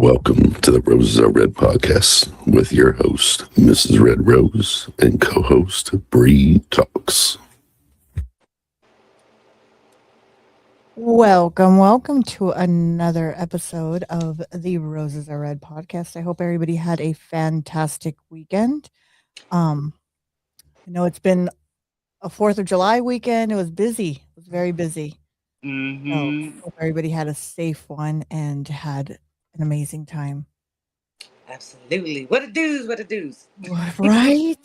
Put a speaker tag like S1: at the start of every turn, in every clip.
S1: Welcome to the Roses Are Red podcast with your host, Mrs. Red Rose, and co host, Bree Talks.
S2: Welcome to another episode of the Roses Are Red podcast. I hope everybody had a fantastic weekend. Um, I know it's been a 4th of July weekend. It was busy. It was very busy. So
S3: Mm-hmm.
S2: hope everybody had a safe one and had an amazing time.
S3: Absolutely. What a do's, what a do's.
S2: Right?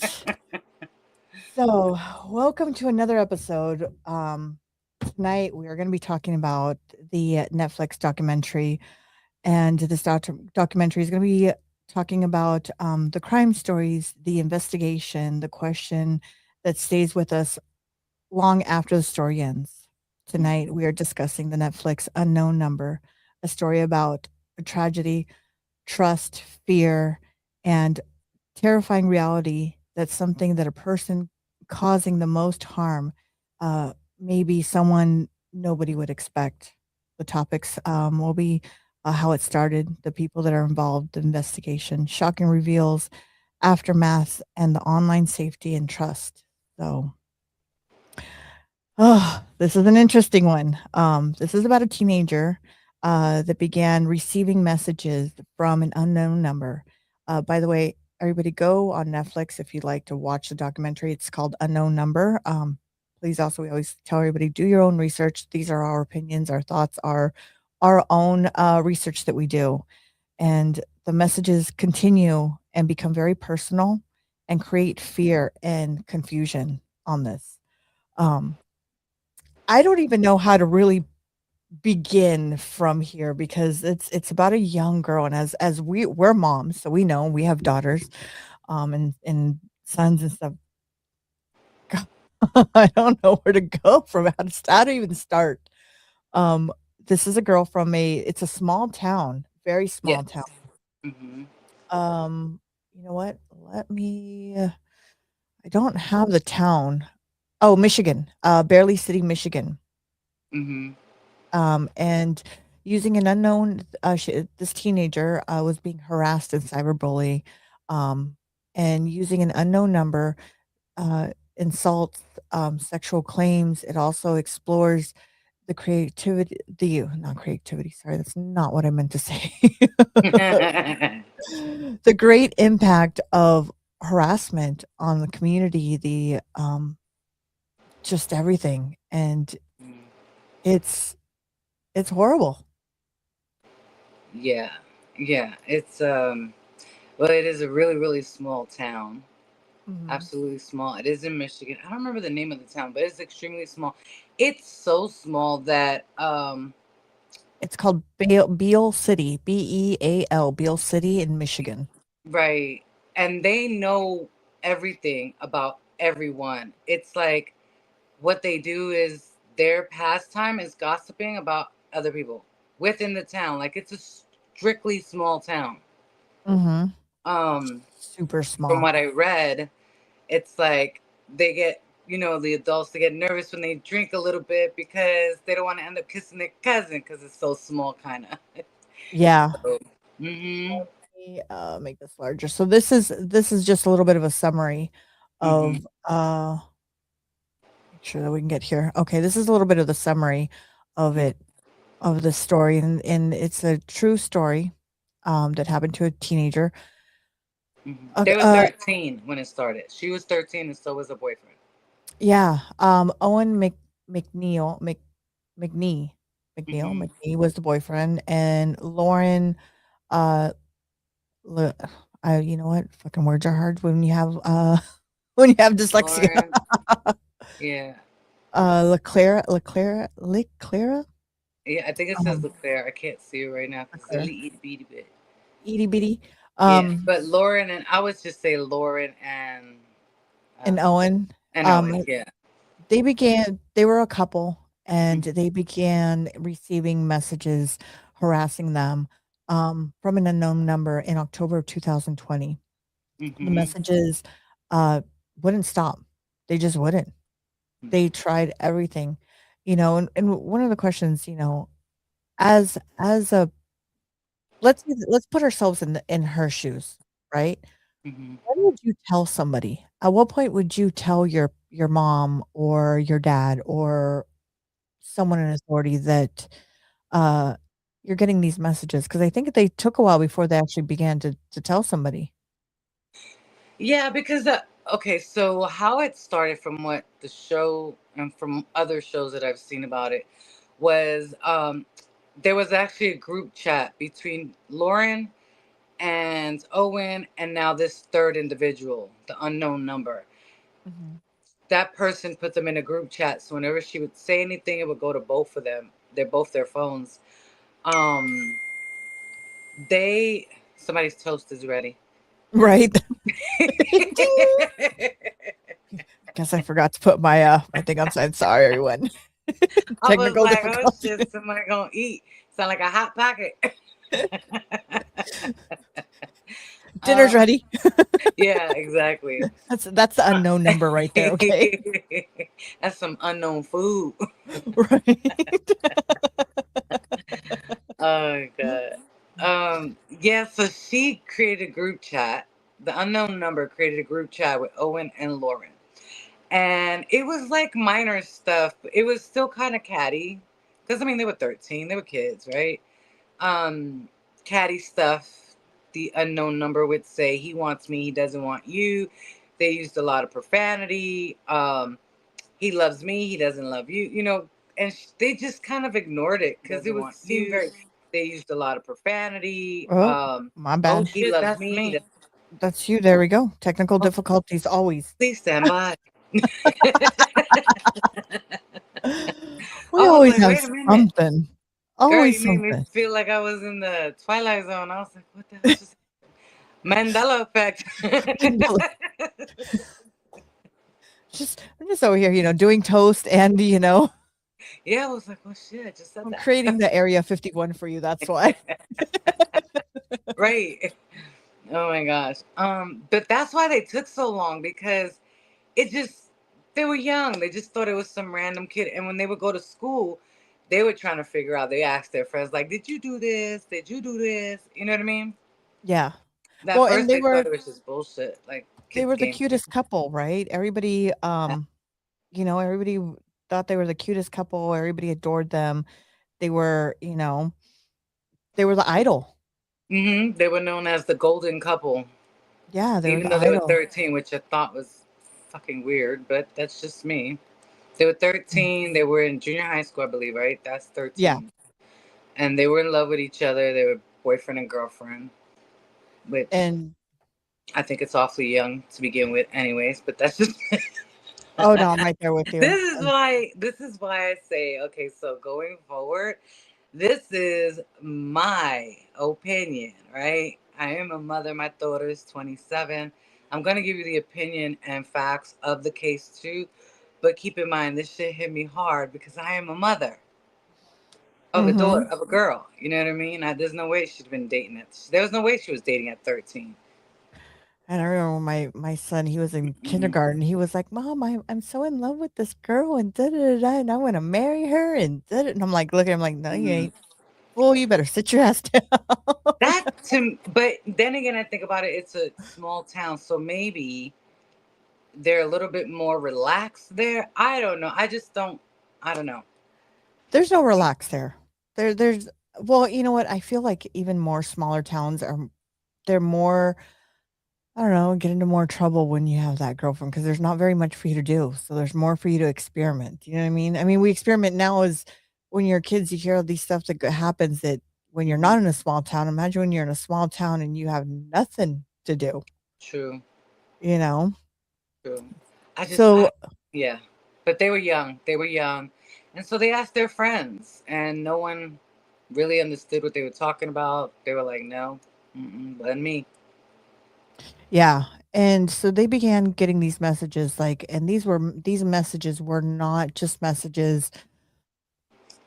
S2: So, welcome to another episode. Tonight we are going to be talking about the Netflix documentary. And this documentary is going to be talking about the crime stories, the investigation, the question that stays with us long after the story ends. Tonight, we are discussing the Netflix Unknown Number, a story about a tragedy, trust, fear, and terrifying reality that's something that a person causing the most harm, maybe someone nobody would expect. The topics will be how it started, the people that are involved, the investigation, shocking reveals, aftermath, and the online safety and trust. So, oh, this is an interesting one. This is about a teenager that began receiving messages from an unknown number. By the way, everybody go on Netflix if you'd like to watch the documentary. It's called Unknown Number. Please also, we always tell everybody do your own research. These are our opinions, our thoughts, our own research that we do. And the messages continue and become very personal and create fear and confusion on this. Um, I don't even know how to really begin from here because it's about a young girl, and as we're moms, so we know we have daughters, and sons and stuff. God, I don't know where to go from how to even start. Um, this is a girl from it's a small town, very small town.
S3: Yes. Mm-hmm.
S2: You know what? Let me. I don't have the town. Oh, Michigan, Barely City, Michigan.
S3: Mm-hmm.
S2: And using an unknown, this teenager was being harassed and cyberbully, and using an unknown number, uh, insults, sexual claims. It also explores the creativity, the not creativity. Sorry, that's not what I meant to say. The great impact of harassment on the community, the just everything, and it's it's horrible.
S3: Yeah. Yeah. Well, it is a really, really small town.
S2: Mhm.
S3: Absolutely small. It is in Michigan. I don't remember the name of the town, but it's extremely small. It's so small that
S2: It's called Beale City, Beal, Beale City in Michigan.
S3: right. And they know everything about everyone. It's like what they do is their pastime is gossiping about other people within the town. Like it's a strictly small town.
S2: Mhm.
S3: Um,
S2: Super
S3: from
S2: small.
S3: what I read, it's like they get, the adults, they get nervous when they drink a little bit because they don't want to end up kissing their cousin because it's so small, kind of.
S2: Yeah.
S3: So, mm-hmm,
S2: Let me, make this larger. So this is just a little bit of a summary
S3: mm-hmm,
S2: of, make sure that we can get here. Okay, this is a little bit of the summary of it, of the story, and it's a true story, that happened to a teenager.
S3: mm-hmm.
S2: Uh,
S3: They were
S2: uh
S3: 13 when it started. She was 13 and so was her boyfriend.
S2: yeah, Owen McNeil McNee
S3: Mm-hmm.
S2: McNee was the boyfriend, and Lauren, uh, Le you know what? Fucking words are hard when you have, when you have dyslexia.
S3: Lauren, yeah.
S2: Leclaire?
S3: Yeah, I think it says
S2: Um,
S3: LeClaire. I can't see it right now because it's a
S2: Leclaire.
S3: little itty bitty bit.
S2: Itty bitty.
S3: Yeah,
S2: Um,
S3: but Lauren and I would just say Lauren
S2: and
S3: um
S2: Owen,
S3: Owen. Yeah.
S2: they were a couple, and
S3: Mm-hmm.
S2: they began receiving messages harassing them, from an unknown number in October of 2020. The
S3: Mm-hmm.
S2: messages, uh, wouldn't stop. They just wouldn't. They tried everything, and one of the questions, as a let's put ourselves in her shoes, right?
S3: Hmm.
S2: When would you tell somebody? At what point would you tell your mom or your dad or someone in authority that, uh, you're getting these messages? Because I think they took a while before they actually began to tell somebody.
S3: Yeah, because okay, so how it started from what the show and from other shows that I've seen about it was there was actually a group chat between Lauren and Owen and now this third individual, the unknown number.
S2: Mhm.
S3: That person put them in a group chat, so whenever she would say anything, it would go to both of them. They're both their phones. Um, they somebody's toast is ready.
S2: Right? Ding! Guess I forgot to put my thing on side. Sorry, everyone.
S3: I was
S2: Technical
S3: like, oh
S2: difficulty.
S3: shit, somebody gonna eat. Sound like a hot pocket.
S2: Dinner's
S3: um,
S2: ready.
S3: yeah, exactly.
S2: That's the
S3: Uh,
S2: unknown number right there, okay?
S3: That's some unknown food.
S2: Right?
S3: Oh god. Yeah, so she created a group chat. The unknown number created a group chat with Owen and Lauren. And it was like minor stuff. It was still kind of catty. Because I mean they were 13, they were kids, right? Um Catty stuff. The unknown number would say he wants me, he doesn't want you. They used a lot of profanity. He loves me, he doesn't love you, and they just kind of ignored it because it was seemed very. They used a lot of profanity.
S2: Oh, my
S3: Oh
S2: bad.
S3: he shit, loves that's me. Me.
S2: That's you. There we go. Technical
S3: Oh,
S2: difficulties always.
S3: please stand by.
S2: We
S3: I was
S2: always
S3: like,
S2: have
S3: wait a minute,
S2: something.
S3: girl, you
S2: Always
S3: made me
S2: something.
S3: feel like I was in the Twilight Zone. I was like, what the hell just Mandela effect.
S2: Just I'm just over here, doing toast and,
S3: Yeah, I was like, oh shit, I just said
S2: I'm
S3: that.
S2: creating the Area 51 for you. That's why.
S3: Right. Oh my gosh. But that's why they took so long because it just they were young. They just thought it was some random kid. And when they would go to school, they were trying to figure out. They asked their friends, like, "Did you do this? Did you do this?" You know what I mean?
S2: Yeah.
S3: At
S2: Well, and
S3: first, they thought it was just bullshit, like
S2: they
S3: kids
S2: were the
S3: games.
S2: cutest couple, right? Everybody, everybody thought they were the cutest couple. Everybody adored them. They were, they were the idol.
S3: They were known as the golden couple,
S2: Yeah, they were
S3: even
S2: the
S3: though they were
S2: idol.
S3: 13, which I thought was fucking weird. But that's just me. They were
S2: Mm.
S3: 13. They were in junior high school, I believe, right? That's
S2: Yeah.
S3: 13. And they were in love with each other. They were boyfriend and girlfriend, which
S2: And
S3: I think it's awfully young to begin with, anyways. But that's just
S2: oh no, I'm right there with you.
S3: this is why I say, okay, so going forward, this is my opinion, right? I am a mother. My daughter is 27. I'm gonna give you the opinion and facts of the case too, but keep in mind this shit hit me hard because I am a mother of a daughter
S2: Mhm.
S3: of a girl. You know what I mean? There's no way she'd been dating at. There was no way she was dating at 13.
S2: And I remember when my son, he was in
S3: Mm-mm.
S2: kindergarten. He was like, "Mom, I'm so in love with this girl, and da da da, da, and I want to marry her." And da, da. And I'm like, look at him like, "No, you
S3: Mm.
S2: ain't. Well, you better sit your ass down."
S3: But then again, I think about it. It's a small town, so maybe they're a little bit more relaxed there. I don't know. I just don't. I don't know.
S2: There's no relax there. There's well, you know what? I feel like even more smaller towns they're more I don't know, get into more trouble when you have that girlfriend because there's not very much for you to do. So there's more for you to experiment. You know what I mean? I mean, we experiment now as when you're kids, you hear all these stuff that happens that when you're
S3: Mhm.
S2: not in a small town, imagine when you're in a small town and you have nothing to do,
S3: True.
S2: you know?
S3: True. I just.
S2: So
S3: Yeah. But they were young. They were young, and so they asked their friends, and no one really understood what they were talking about. They were like, "No, but me."
S2: yeah. And so they began getting these messages like, and these messages were not just messages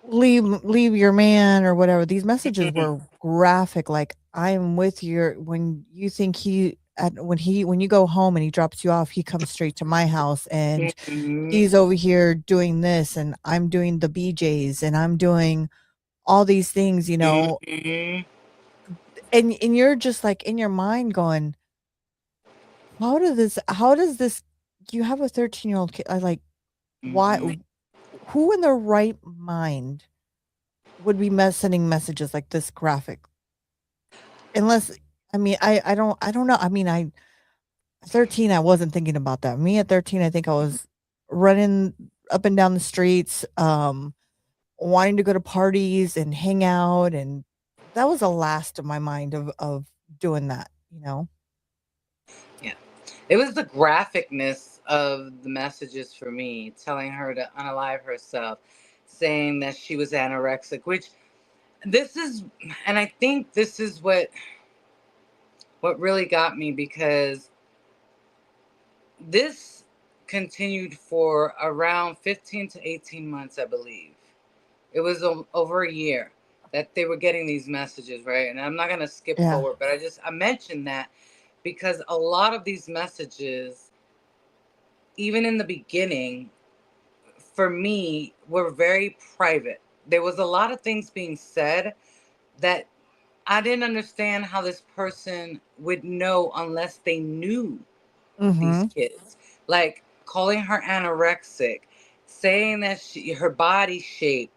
S2: leave your man or whatever. These messages were graphic, like, "I'm with your when you think when you go home and he drops you off, he comes straight to my house, and
S3: Mhm.
S2: he's over here doing this, and I'm doing the BJs, and I'm doing all these things,"
S3: Mhm.
S2: And you're just like in your mind going, how does this you have a 13-year-old kid, I like, why,
S3: Hmm.
S2: who in their right mind would be sending messages like this graphic? Unless, I mean, I don't know. I mean, I 13, I wasn't thinking about that. Me at 13, I think I was running up and down the streets, wanting to go to parties and hang out, and that was the last of my mind of doing that, you know?
S3: Yeah. It was the graphicness of the messages for me, telling her to unalive herself, saying that she was anorexic, which this is, and I think this is what really got me, because this continued for around 15 to 18 months, I believe. It was over a year that they were getting these messages, right? And I'm not going to skip
S2: Yeah.
S3: forward, but I mentioned that because a lot of these messages, even in the beginning, for me, were very private. There was a lot of things being said that I didn't understand how this person would know unless they knew these
S2: Mhm.
S3: kids. Like calling her anorexic, saying that her body shape,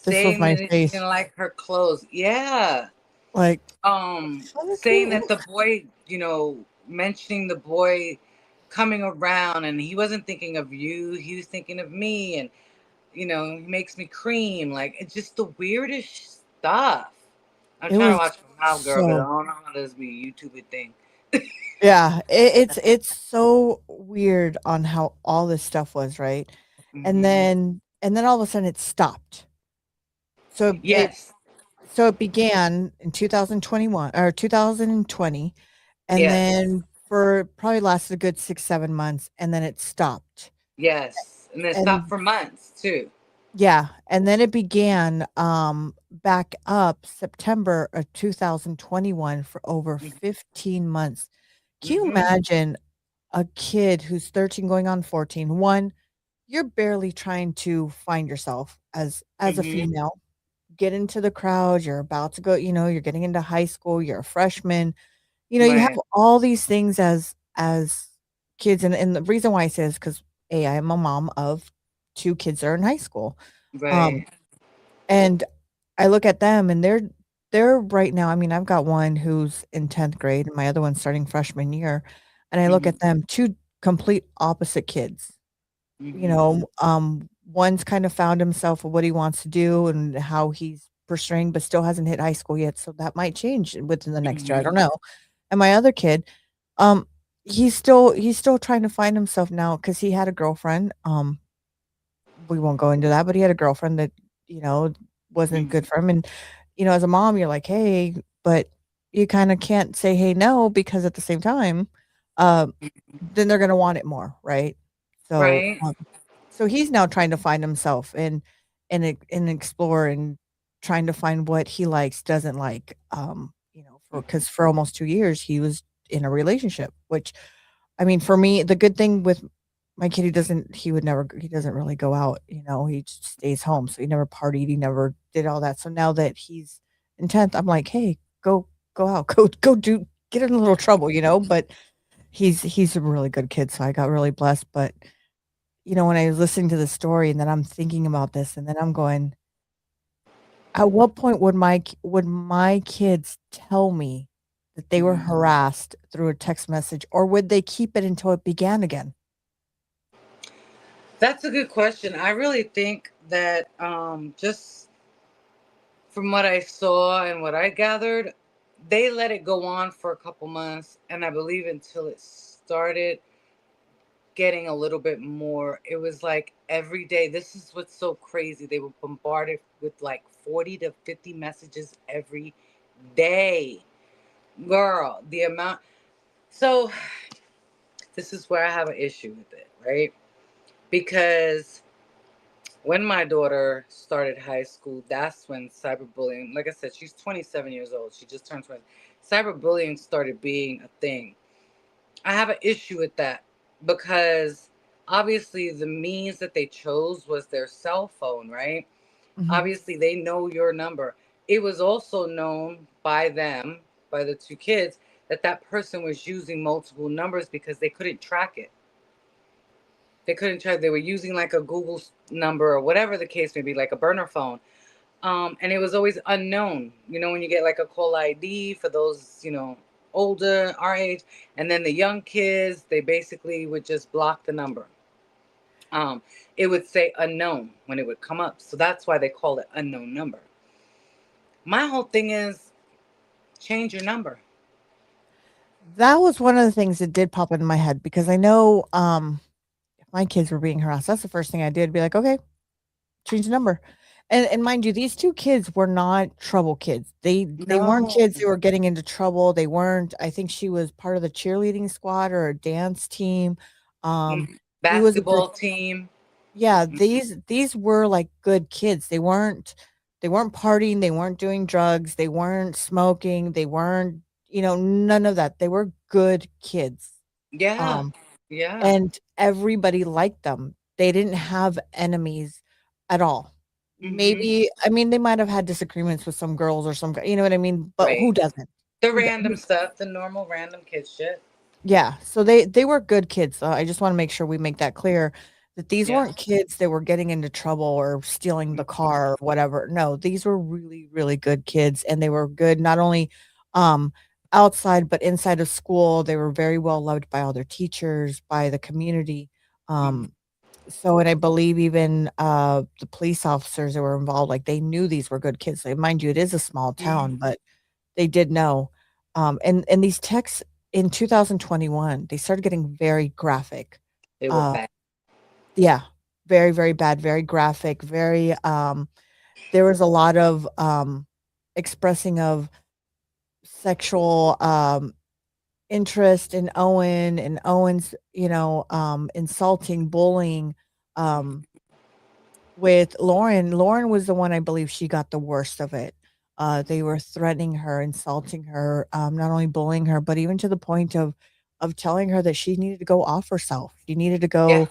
S2: This was
S3: saying
S2: my
S3: that she
S2: face.
S3: didn't like her clothes. Yeah.
S2: Like, honestly,
S3: Saying that the boy, mentioning the boy coming around and he wasn't thinking of you, he was thinking of me, and he makes me cream. Like, it's just the weirdest stuff. I'm
S2: it
S3: trying to
S2: was
S3: watch my mouth, girl, but I
S2: so,
S3: don't know how this be a YouTube thing.
S2: yeah, it's so weird on how all this stuff was, right?
S3: Hmm.
S2: And then all of a sudden it stopped. So
S3: Yes.
S2: it began in 2021 or 2020, and
S3: Yes.
S2: then for probably lasted a good 6, 7 months, and then it stopped.
S3: Yes. And it stopped
S2: And
S3: for months too.
S2: yeah, and then it began, back up September of 2021 for over 15 months. Can you
S3: Mm-hmm.
S2: imagine a kid who's 13 going on 14? One, you're barely trying to find yourself as a
S3: Mm-hmm.
S2: female, get into the crowd, you're about to go, you're getting into high school, you're a freshman. You have
S3: Right.
S2: all these things as kids, and the reason why I say is because A, I am a mom of 2 kids that are in high school, um,
S3: Right.
S2: and I look at them and they're right now, I mean, I've got one who's in 10th grade and my other one's starting freshman year, and I look
S3: Mm-hmm.
S2: at them, 2 complete opposite kids.
S3: Mm-hmm.
S2: One's kind of found himself of what he wants to do and how he's pursuing, but still hasn't hit high school yet, so that might change within the next year, I don't
S3: Mm-hmm.
S2: know. And my other kid, um, he's still trying to find himself now because he had a girlfriend, we won't go into that, but he had a girlfriend that, you know, wasn't
S3: Mm-hmm.
S2: good for him, and, as a mom, you're like, "Hey," but you kinda can't say, "Hey, no," because at the same time, um, then they're gonna want it more, right? So,
S3: Right.
S2: so he's now trying to find himself and explore and trying to find what he likes, doesn't like, for because for almost 2 years, he was in a relationship, which, I mean, for me, the good thing with my kid, he doesn't really go out, he just stays home, so he never partied, he never did all that, so now that he's in 10th, I'm like, "Hey, go out, get in a little trouble," but he's a really good kid, so I got really blessed, but, when I was listening to the story and then I'm thinking about this and then I'm going, at what point would my kids tell me that they were
S3: Mm-hmm.
S2: harassed through a text message, or would they keep it until it began again?
S3: That's a good question. I really think that, just from what I saw and what I gathered, they let it go on for a couple months, and I believe until it started getting a little bit more. It was like every day. This is what's so crazy. They were bombarded with like 40 to 50 messages every day. Girl, the amount. So, this is where I have an issue with it, right? Because when my daughter started high school, that's when cyberbullying, like I said, she's 27 years old. She just turned 20. Cyberbullying started being a thing. I have an issue with that because obviously the means that they chose was their cell phone, right?
S2: Mhm.
S3: Obviously they know your number. It was also known by them, by the two kids that that person was using multiple numbers because they couldn't track it. They couldn't track. They were using like a Google number or whatever the case may be, like a burner phone. And it was always unknown. You know, when you get like a call ID for those, older our age, and then the young kids, they basically would just block the number. Um, it would say unknown when it would come up, so that's why they call it unknown number. My whole thing is change your number.
S2: That was one of the things that did pop into my head because I know, if my kids were being harassed, that's the first thing I did, be like, "Okay, change the number." And mind you, these 2 kids were not trouble kids. They weren't
S3: No.
S2: kids who were getting into trouble. They weren't, I think she was part of the cheerleading squad or a dance team. Um, he was a good,
S3: Basketball team.
S2: yeah, these were, like, good kids. They weren't partying, they weren't doing drugs, they weren't smoking, they weren't, none of that. They were good kids.
S3: Yeah,
S2: Um,
S3: yeah.
S2: and everybody liked them. They didn't have enemies at all.
S3: Hmm.
S2: Maybe, I mean, they might have had disagreements with some girls or some guy, you know what I mean? But who
S3: Right.
S2: doesn't?
S3: The
S2: Who do
S3: random stuff, the normal random kid shit.
S2: Yeah, so they were good kids, I just wanna make sure we make that clear, that these
S3: Yeah.
S2: weren't kids that were getting into trouble or stealing the car or whatever. No, these were really, really good kids, and they were good not only, um, outside, but inside of school. They were very well loved by all their teachers, by the community,
S3: Mhm.
S2: um, so and I believe even, the police officers that were involved, like, they knew these were good kids. Like, mind you, it is a small town, but they did know. And these texts in 2021, they started getting very graphic.
S3: They were
S2: Uh,
S3: bad.
S2: yeah, very, very bad, very graphic, very, there was a lot of, expressing of sexual, interest in Owen and Owen's, insulting, bullying, um with Lauren. Lauren was the one, I believe she got the worst of it. They were threatening her, insulting her, not only bullying her, but even to the point of telling her that she needed to go off herself. She needed to
S3: Yeah.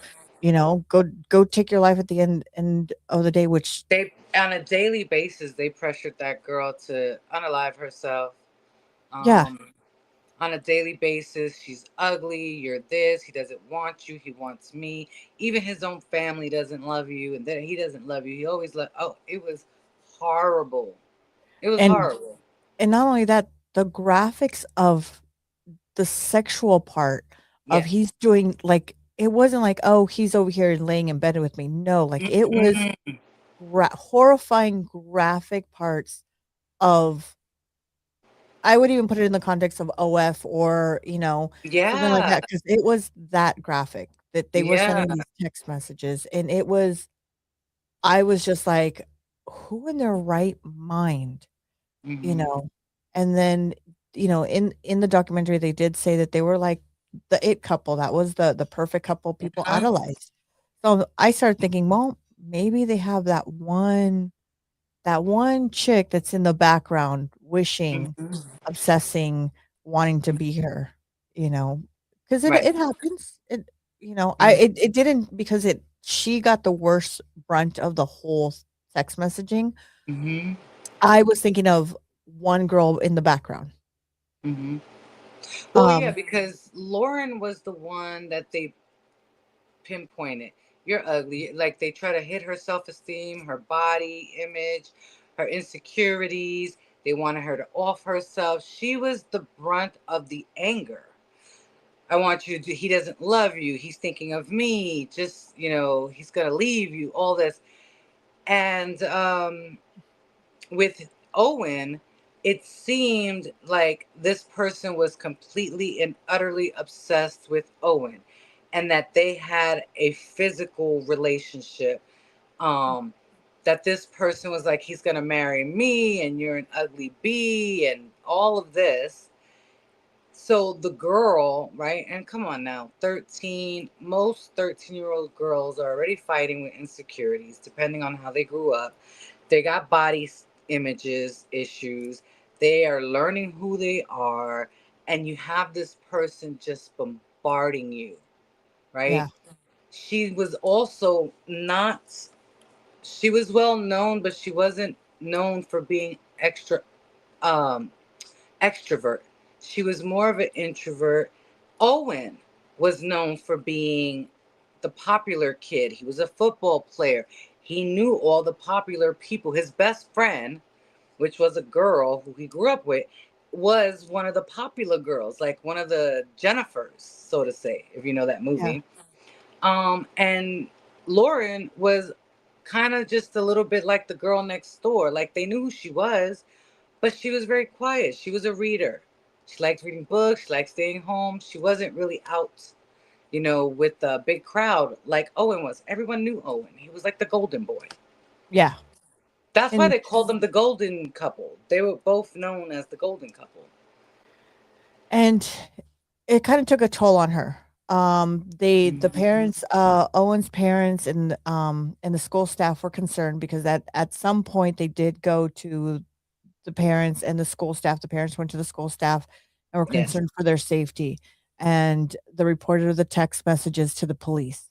S2: go, go take your life at the end of the day, which
S3: They on a daily basis they pressured that girl to unalive herself.
S2: yeah,
S3: Um, on a daily basis, she's ugly. You're this. He doesn't want you. He wants me. Even his own family doesn't love you, and then he doesn't love you. He always love. Oh, it was horrible. It was
S2: and
S3: horrible.
S2: and not only that, the graphics of the sexual part of
S3: Yes.
S2: he's doing like it wasn't like, "Oh, he's over here laying in bed with me." No, like it was
S3: Mm-mm.
S2: horrifying graphic parts of, I would even put it in the context of OF or, something like
S3: Yeah.
S2: that because it was that graphic that they were
S3: Yeah.
S2: sending these text messages, and it was, I was just like, "Who in their right mind?" You
S3: Hmm.
S2: know? And then, in the documentary, they did say that they were like the it couple, that was the perfect couple people
S3: Uh-huh.
S2: idolized. So I started thinking, well, maybe they have that one chick that's in the background wishing,
S3: Hmm.
S2: obsessing, wanting to be her, you know, because it
S3: Right.
S2: it happens.
S3: Hmm.
S2: It didn't because she got the worst brunt of the whole text messaging.
S3: Hmm.
S2: I was thinking of one girl in the background.
S3: Hmm. Well, yeah,
S2: Um,
S3: because Lauren was the one that they pinpointed. You're ugly. Like they try to hit her self esteem, her body image, her insecurities. They wanted her to off herself. She was the brunt of the anger. I want you to, he doesn't love you. He's thinking of me. Just, he's going to leave you, all this. And with Owen, it seemed like this person was completely and utterly obsessed with Owen and that they had a physical relationship. Um, that this person was like, he's going to marry me and you're an ugly bee and all of this. So the girl, right? And come on now, 13, most 13-year-old girls are already fighting with insecurities, depending on how they grew up. They got body images issues. They are learning who they are. And you have this person just bombarding you, right?
S2: yeah,
S3: She was also not, she was well known, but she wasn't known for being um, extrovert. She was more of an introvert. Owen was known for being the popular kid. He was a football player. He knew all the popular people. His best friend, which was a girl who he grew up with, was one of the popular girls, like one of the Jennifers, so to say, if you know that
S2: Yeah.
S3: movie. And Lauren was kind of just a little bit like the girl next door. Like they knew who she was, but she was very quiet. She was a reader. She liked reading books. She liked staying home. She wasn't really out, with the big crowd like Owen was. Everyone knew Owen. He was like the golden boy.
S2: Yeah.
S3: That's why
S2: And
S3: they called them the golden couple. They were both known as the golden couple.
S2: and it kind of took a toll on her. The
S3: Mhm.
S2: parents, Owen's parents and the school staff were concerned because at some point they did go to the parents and the school staff. The parents went to the school staff and were
S3: Yes.
S2: concerned for their safety. And the reported the text messages to the police.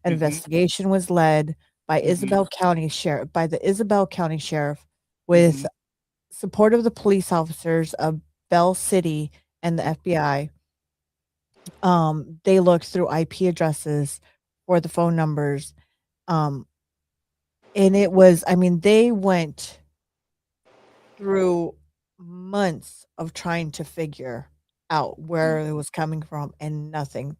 S2: An
S3: Hmm.
S2: investigation was led
S3: Hmm.
S2: by the Isabel County Sheriff with
S3: Hmm.
S2: support of the police officers of Bell City and the FBI. They looked through IP addresses for the phone numbers. Um, and it was, I mean, they went through months of trying to figure out where it was coming from and nothing.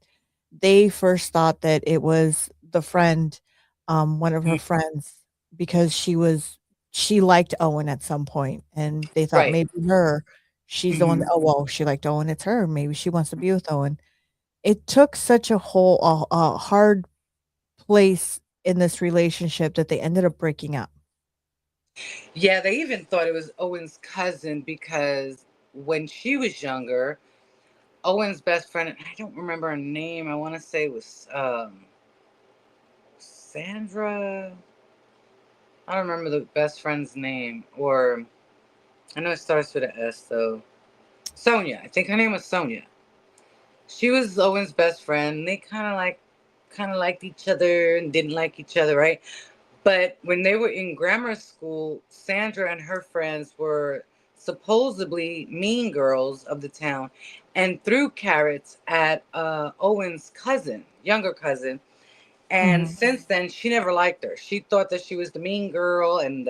S2: They first thought that it was the friend, one of her friends, because she liked Owen at some point, and they thought
S3: Right.
S2: maybe her, she's the one
S3: Hmm.
S2: that, oh, well, she liked Owen, it's her, maybe she wants to be with Owen. It took such a hard place in this relationship that they ended up breaking up.
S3: Yeah, they even thought it was Owen's cousin because when she was younger, Owen's best friend, I don't remember her name. I want to say it was Sandra. I don't remember the best friend's name. Or I know it starts with an S though. Sonia. I think her name was Sonia. She was Owen's best friend. They kind of liked each other and didn't like each other, right? But when they were in grammar school, Sandra and her friends were supposedly mean girls of the town and threw carrots at Owen's cousin, younger cousin. And
S2: Mhm.
S3: since then, she never liked her. She thought that she was the mean girl, and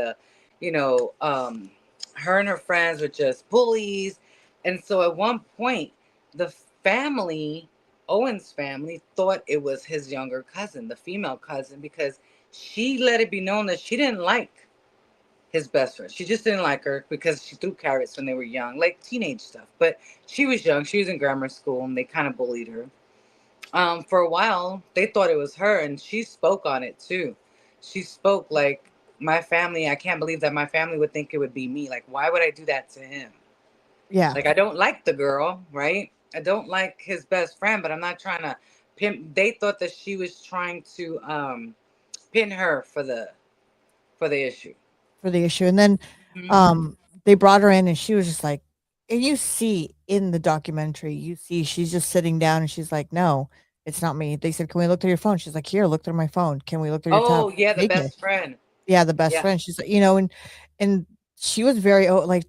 S3: you know, um, her and her friends were just bullies. And so at one point, the family, Owen's family, thought it was his younger cousin, the female cousin, because she let it be known that she didn't like his best friend. She just didn't like her because she threw carrots when they were young, like teenage stuff. But she was young. She was in grammar school, and they kind of bullied her. For a while, they thought it was her, and she spoke on it too. She spoke like, my family, I can't believe that my family would think it would be me. Like, why would I do that to him?
S2: Yeah,
S3: Like, I don't like the girl, right? I don't like his best friend, but I'm not trying to pin. They thought that she was trying to pin her for the issue.
S2: for the issue, and then,
S3: Hmm.
S2: um, they brought her in, and she was just like, and you see in the documentary, you see she's just sitting down, and she's like, "No, it's not me." They said, "Can we look through your phone?" She's like, "Here, look through my phone. Can we look through your tab?"
S3: Oh yeah, the
S2: Take it.
S3: best friend.
S2: Yeah, the best
S3: Yeah,
S2: friend. She's like, and she was like,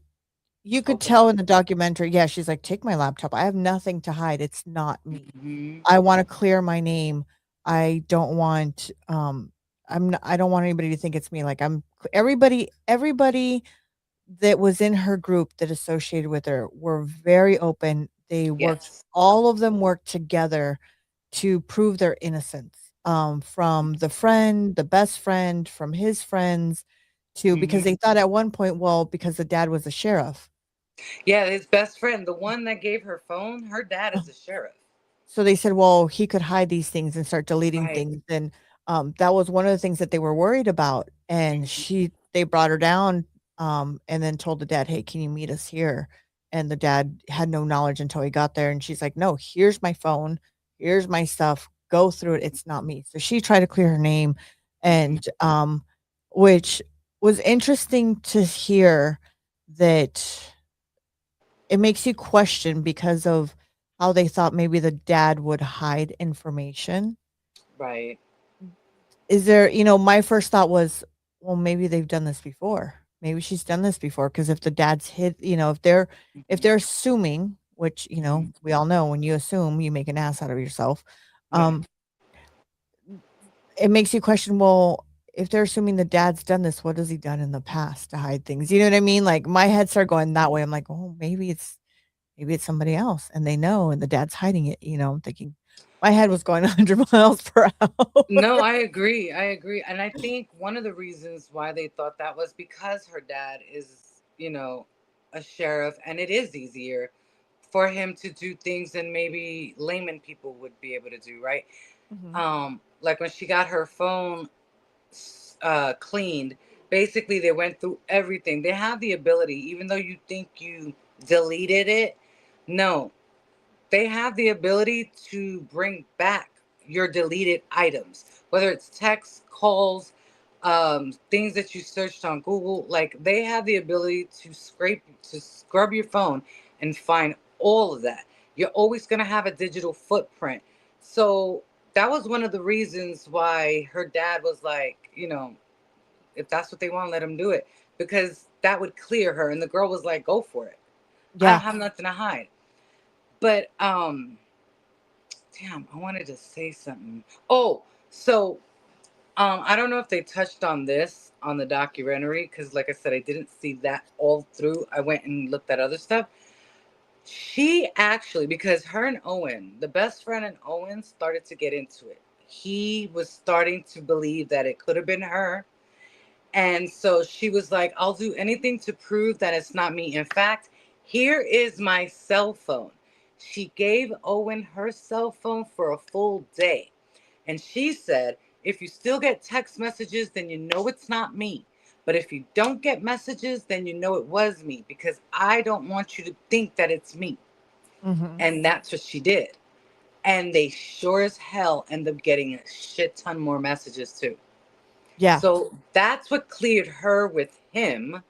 S2: you could
S3: open
S2: tell
S3: up.
S2: in the documentary, yeah, she's like, "Take my laptop. I have nothing to hide. It's not me.
S3: Hmm.
S2: I wanna clear my name. I don't want, I don't want anybody to think it's me." Like, everybody that was in her group that associated with her were very open.
S3: Yes.
S2: All of them worked together to prove their innocence, from the friend, the best friend, from his friends, to because
S3: Hmm.
S2: they thought at one point, well, because the dad was a sheriff.
S3: Yeah, his best friend, the one that gave her phone, her dad is a sheriff.
S2: So they said, well, he could hide these things and start deleting
S3: Right.
S2: things, and, that was one of the things that they were worried about, and they brought her down, and then told the dad, "Hey, can you meet us here?" And the dad had no knowledge until he got there, and she's like, "No, here's my phone, here's my stuff, go through it, it's not me." So she tried to clear her name,
S3: Hmm.
S2: and, which was interesting to hear that it makes you question because of how they thought maybe the dad would hide information.
S3: Right.
S2: Is there, my first thought was, well, maybe they've done this before. maybe she's done this before. Because if the dad's hit, if they're assuming, which
S3: Mhm.
S2: we all know when you assume, you make an ass out of yourself.
S3: Right.
S2: Um, it makes you question. Well, if they're assuming the dad's done this, what has he done in the past to hide things? You know what I mean? Like my head started going that way. I'm like, oh, maybe it's somebody else, and they know, and the dad's hiding it. I'm thinking, my head was going 100 miles per hour.
S3: No, I agree. I agree. And I think one of the reasons why they thought that was because her dad is, a sheriff, and it is easier for him to do things than maybe layman people would be able to do, right?
S2: Mhm.
S3: Like when she got her phone cleaned, basically they went through everything. They have the ability, even though you think you deleted it, no, they have the ability to bring back your deleted items, whether it's text, calls, things that you searched on Google. Like they have the ability to scrub your phone and find all of that. You're always going to have a digital footprint. So that was one of the reasons why her dad was like, if that's what they want, let them do it, because that would clear her. And the girl was like, go for it. I don't
S2: Yeah.
S3: have nothing to hide. But damn, I wanted to say something. Oh, so I don't know if they touched on this on the documentary, because like I said, I didn't see that all through. I went and looked at other stuff. She actually, because her and Owen, the best friend and Owen, started to get into it. He was starting to believe that it could have been her. And so she was like, I'll do anything to prove that it's not me. In fact, here is my cell phone. She gave Owen her cell phone for a full day. And she said, if you still get text messages, then you know it's not me. But if you don't get messages, then you know it was me, because I don't want you to think that it's me.
S2: Mhm.
S3: And that's what she did. And they sure as hell end up getting a shit ton more messages too.
S2: Yeah.
S3: So that's what cleared her with him,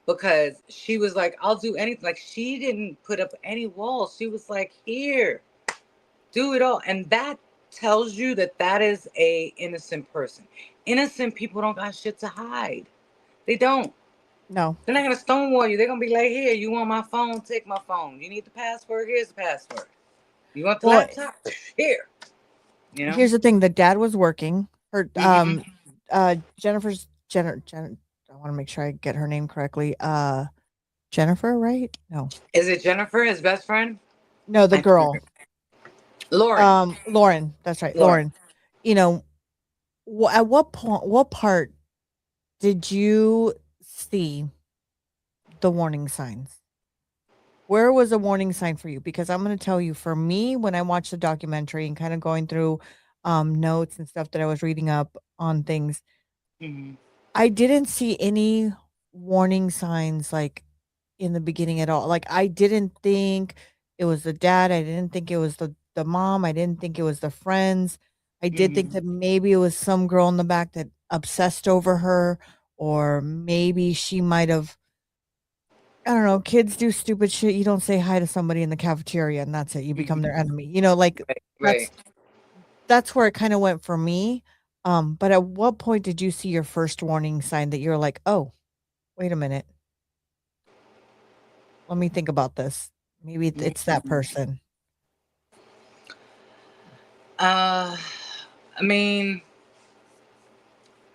S3: because she was like, I'll do anything. Like she didn't put up any walls. She was like, here, do it all. And that tells you that that is a innocent person. Innocent people don't got shit to hide. They don't.
S2: No.
S3: They're not gonna stonewall you. They're gonna be like, here, you want my phone? Take my phone. You need the password? Here's the password. You want the
S2: Well,
S3: laptop? Here. You know?
S2: here's the thing, the dad was working. Her
S3: Mm-hmm.
S2: Jennifer's Jenner I want to make sure I get her name correctly. Jennifer, right? No.
S3: Is it Jennifer, his best friend?
S2: No, the
S3: I can't remember.
S2: girl.
S3: Lauren.
S2: Lauren, that's right,
S3: Lauren.
S2: Lauren. You know, at what part did you see the warning signs? Where was a warning sign for you? Because I'm going to tell you, for me, when I watched the documentary and kind of going through notes and stuff that I was reading up on things,
S3: Mm-hmm.
S2: I didn't see any warning signs like in the beginning at all. Like I didn't think it was the dad. I didn't think it was the mom. I didn't think it was the friends. I did think
S3: Mm-hmm.
S2: that maybe it was some girl in the back that obsessed over her, or maybe she might have, I don't know, kids do stupid shit. You don't say hi to somebody in the cafeteria and that's it. You become their
S3: Mm-hmm.
S2: enemy. Like
S3: Right. Right.
S2: that's that's where it kind of went for me. But at what point did you see your first warning sign that you're like, "Oh, wait a minute. Let me think about this. Maybe it's that
S3: Mm-hmm.
S2: person."
S3: Uh, I mean,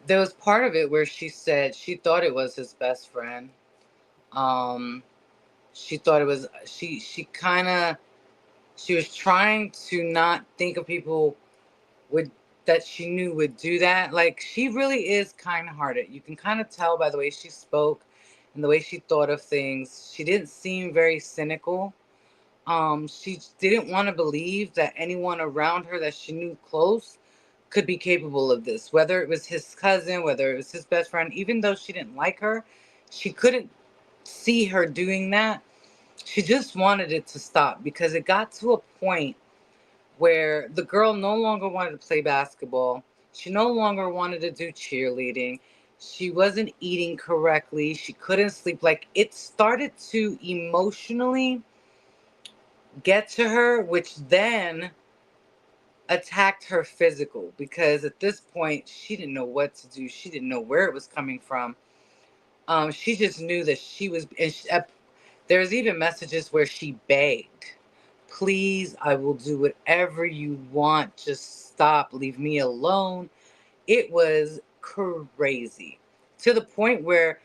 S3: there was part of it where she said she thought it was his best friend. Um, she thought it was she kind of she was trying to not think of people would that she knew would do that. Like she really is kind-hearted. You can kind of tell by the way she spoke and the way she thought of things. She didn't seem very cynical. She didn't want to believe that anyone around her that she knew close could be capable of this, whether it was his cousin, whether it was his best friend. Even though she didn't like her, she couldn't see her doing that. She just wanted it to stop, because it got to a point where the girl no longer wanted to play basketball. She no longer wanted to do cheerleading. She wasn't eating correctly. She couldn't sleep. Like it started to emotionally get to her, which then attacked her physical, because at this point she didn't know what to do. She didn't know where it was coming from. She just knew that she was. And there's even messages where she begged, "Please, I will do whatever you want. Just stop. Leave me alone." It was crazy, to the point where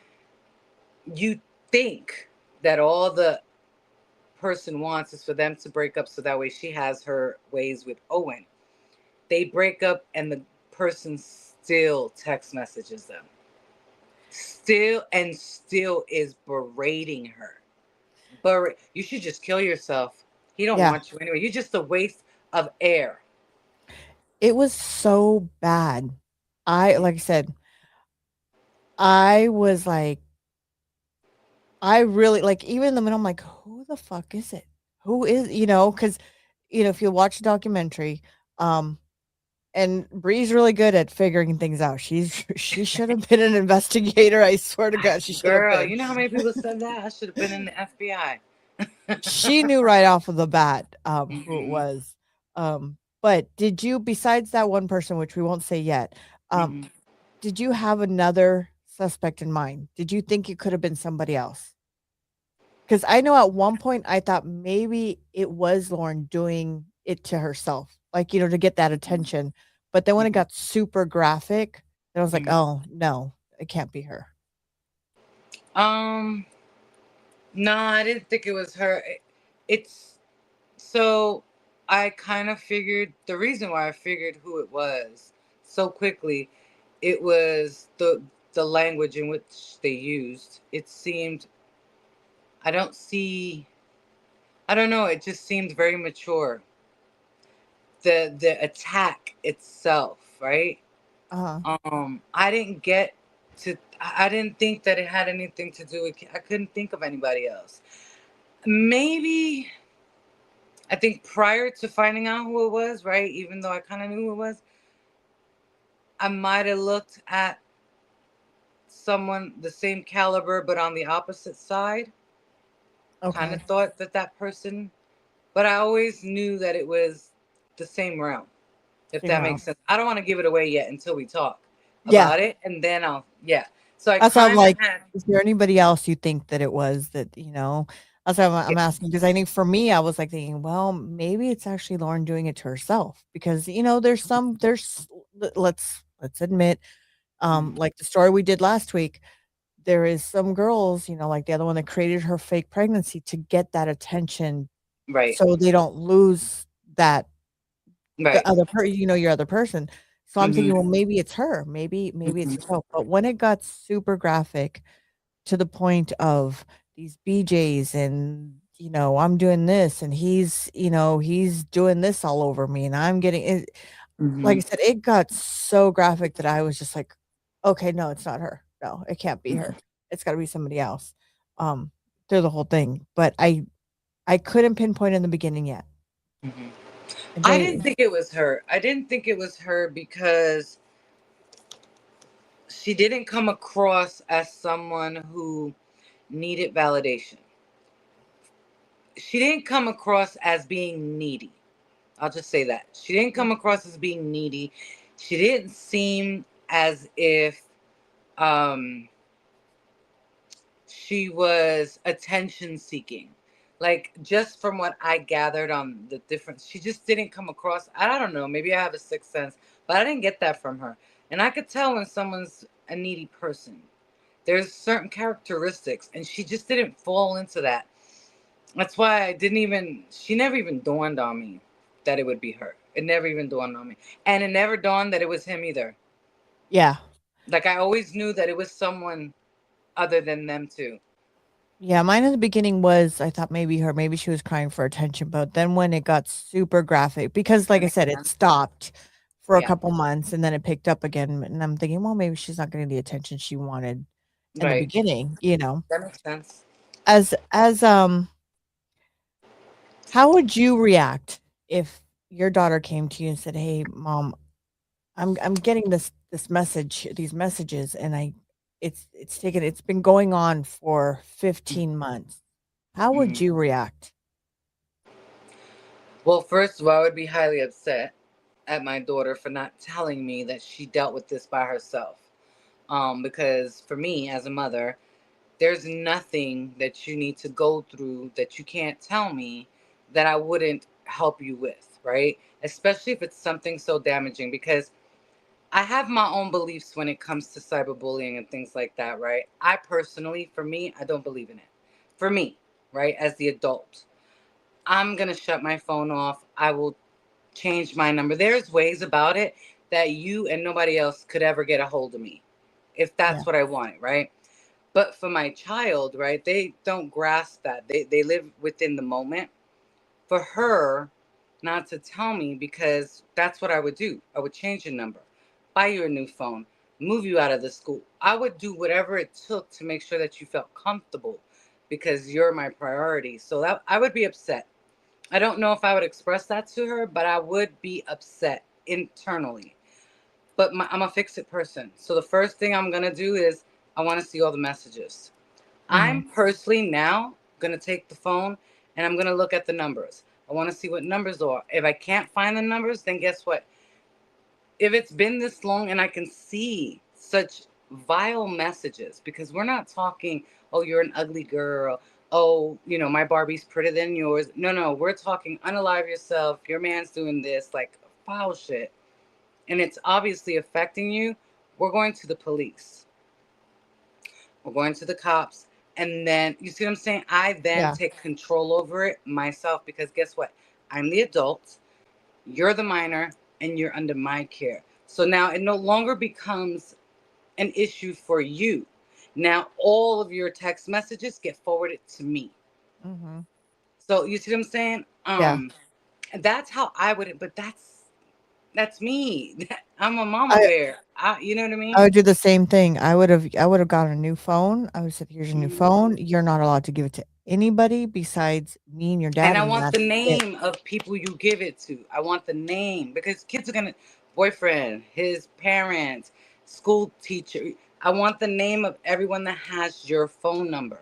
S3: you think that all the person wants is for them to break up so that way she has her ways with Owen. They break up and the person still text messages them. Still is berating her. But you should just kill yourself. He don't
S2: Yeah.
S3: want you anyway. You're just a waste of air.
S2: It was so bad.
S3: Mm-hmm.
S2: Like I said, I was like, I really like, even in the middle, I'm like, who the fuck is it? Who is, because, if you watch the documentary, um, and Bree's really good at figuring things out. She should have been an investigator. I swear to God, she should have
S3: Girl,
S2: been.
S3: you know how many people said that? I should have been in the FBI.
S2: She knew right off of the bat, who it
S3: Mm-hmm.
S2: was. But did you, besides that one person, which we won't say yet, um,
S3: Mm-hmm.
S2: did you have another suspect in mind? Did you think it could have been somebody else? Because I know at one point I thought maybe it was Lauren doing it to herself, like, to get that attention. But then when it
S3: Mm-hmm.
S2: got super graphic, then I was like,
S3: Mm-hmm.
S2: oh no, it can't be her.
S3: Um, no, I didn't think it was her. It's so I kind of figured the reason why I figured who it was so quickly. It was the language in which they used. It seemed I don't see I don't know. It just seemed very mature. The attack itself, right?
S2: Uh-huh.
S3: I didn't get to. I didn't think that it had anything to do with. I couldn't think of anybody else. Maybe I think prior to finding out who it was, right? Even though I kind of knew who it was, I might have looked at someone the same caliber, but on the opposite side. Kind
S2: Okay.
S3: of thought that that person, but I always knew that it was the same realm. If
S2: Same
S3: that
S2: round.
S3: makes sense. I don't want to give it away yet until we talk
S2: Yeah.
S3: about it, and then I'll yeah. So I
S2: That's why I'm
S3: kind of
S2: like,
S3: had
S2: is there anybody else you think that it was that, that's why I'm
S3: yeah.
S2: asking, because I think for me, I was like thinking, well, maybe it's actually Lauren doing it to herself because, let's admit,
S3: Mhm.
S2: like the story we did last week, there is some girls, like the other one that created her fake pregnancy to get that attention
S3: Right,
S2: so they don't lose that the
S3: right.
S2: your other person. So I'm
S3: Hmm.
S2: thinking, well, maybe it's her. Maybe it's
S3: Hmm.
S2: herself. But when it got super graphic to the point of these BJs and, I'm doing this and he's doing this all over me and I'm getting it. Like
S3: Hmm.
S2: I said, it got so graphic that I was just like, okay, no, it's not her. No, it can't be her. It's got to be somebody else. Um, through the whole thing, but I couldn't pinpoint in the beginning yet.
S3: Hmm.
S2: Until
S3: I
S2: you,
S3: didn't think it was her. I didn't think it was her because she didn't come across as someone who needed validation. She didn't come across as being needy. I'll just say that. She didn't come across as being needy. She didn't seem as if um she was attention seeking. Like just from what I gathered on the difference, she just didn't come across. I don't know, maybe I have a sixth sense, but I didn't get that from her. And I could tell when someone's a needy person. There's certain characteristics, and she just didn't fall into that. That's why I didn't even, she never even dawned on me that it would be her. It never even dawned on me. And it never dawned that it was him either.
S2: yeah.
S3: Like I always knew that it was someone other than them two.
S2: Yeah, mine in the beginning was I thought maybe her, maybe she was crying for attention, but then when it got super graphic, because like
S3: That
S2: I
S3: makes
S2: said, it
S3: sense.
S2: stopped for a
S3: Yeah.
S2: couple months and then it picked up again. And I'm thinking, well, maybe she's not getting the attention she wanted in the
S3: Right.
S2: beginning.
S3: That makes sense.
S2: As how would you react if your daughter came to you and said, "Hey, mom, I'm getting these messages and it's been going on for 15 months." How would
S3: Mhm.
S2: you react?
S3: Well, first of all, I would be highly upset at my daughter for not telling me that she dealt with this by herself. Because for me as a mother, There's nothing that you need to go through that you can't tell me that I wouldn't help you with, right? Especially if it's something so damaging, because I have my own beliefs when it comes to cyberbullying and things like that, right? I personally, for me, I don't believe in it. For me, right, as the adult, I'm going to shut my phone off. I will change my number. There's ways about it that you and nobody else could ever get a hold of me if
S2: Yeah.
S3: that's what I want, right? But for my child, right, they don't grasp that. They live within the moment. For her not to tell me, because that's what I would do. I would change your number, buy you a new phone, move you out of the school. I would do whatever it took to make sure that you felt comfortable, because you're my priority. So that I would be upset. I don't know if I would express that to her, but I would be upset internally. But I'm a fix it person. So the first thing I'm going to do is I want to see all the messages.
S2: Mhm.
S3: I'm personally now going to take the phone and I'm going to look at the numbers. I want to see what numbers are. If I can't find the numbers, then guess what? If it's been this long and I can see such vile messages, because we're not talking, oh, you're an ugly girl. Oh, my Barbie's prettier than yours. No, no, we're talking unalive yourself. Your man's doing this, like foul shit. And it's obviously affecting you. We're going to the police. We're going to the cops. And then, you see what I'm saying? I then
S2: Yeah.
S3: take control over it myself, because guess what? I'm the adult, you're the minor, and you're under my care. So now it no longer becomes an issue for you. Now all of your text messages get forwarded to me.
S2: Mhm.
S3: So you see what I'm saying?
S2: Yeah.
S3: That's how I would, but that's me. I'm a mama
S2: I
S3: bear. You know what I
S2: I
S3: mean?
S2: would do the same thing. I would have gotten a new phone. I would said, "Here's your new
S3: Mhm.
S2: phone. You're not allowed to give it to anybody besides me and your
S3: And
S2: dad,
S3: I
S2: and
S3: want
S2: that's
S3: the
S2: it."
S3: name of people you give it to. I want the name, because kids are gonna, boyfriend, his parents, school teacher. I want the name of everyone that has your phone number.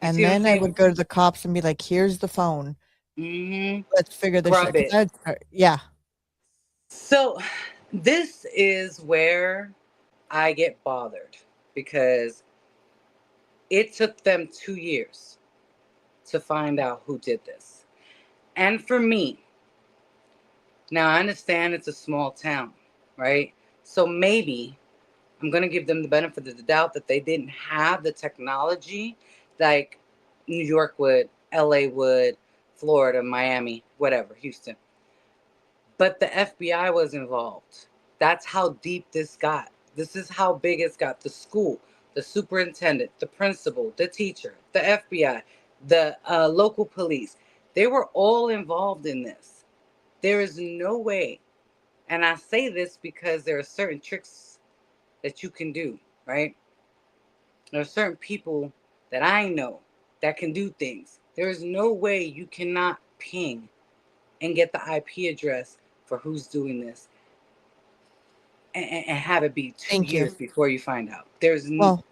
S3: You
S2: And
S3: see what I'm
S2: then I
S3: saying?
S2: would go to the cops and be like, "Here's the phone. Let's figure this shit."
S3: Scrub
S2: Because
S3: it.
S2: I'd start, yeah.
S3: So this is where I get bothered, because it took them 2 years to find out who did this. And for me, now I understand it's a small town, right? So maybe I'm going to give them the benefit of the doubt that they didn't have the technology like New York would, LA would, Florida, Miami, whatever, Houston. But the FBI was involved. That's how deep this got. This is how big it's got. The school, the superintendent, the principal, the teacher, the FBI, the local police. They were all involved in this. There is no way. And I say this because there are certain tricks that you can do, right? There are certain people that I know that can do things. There is no way you cannot ping and get the IP address for who's doing this, and have it be two
S2: Thank you.
S3: years before you find out.
S2: Well,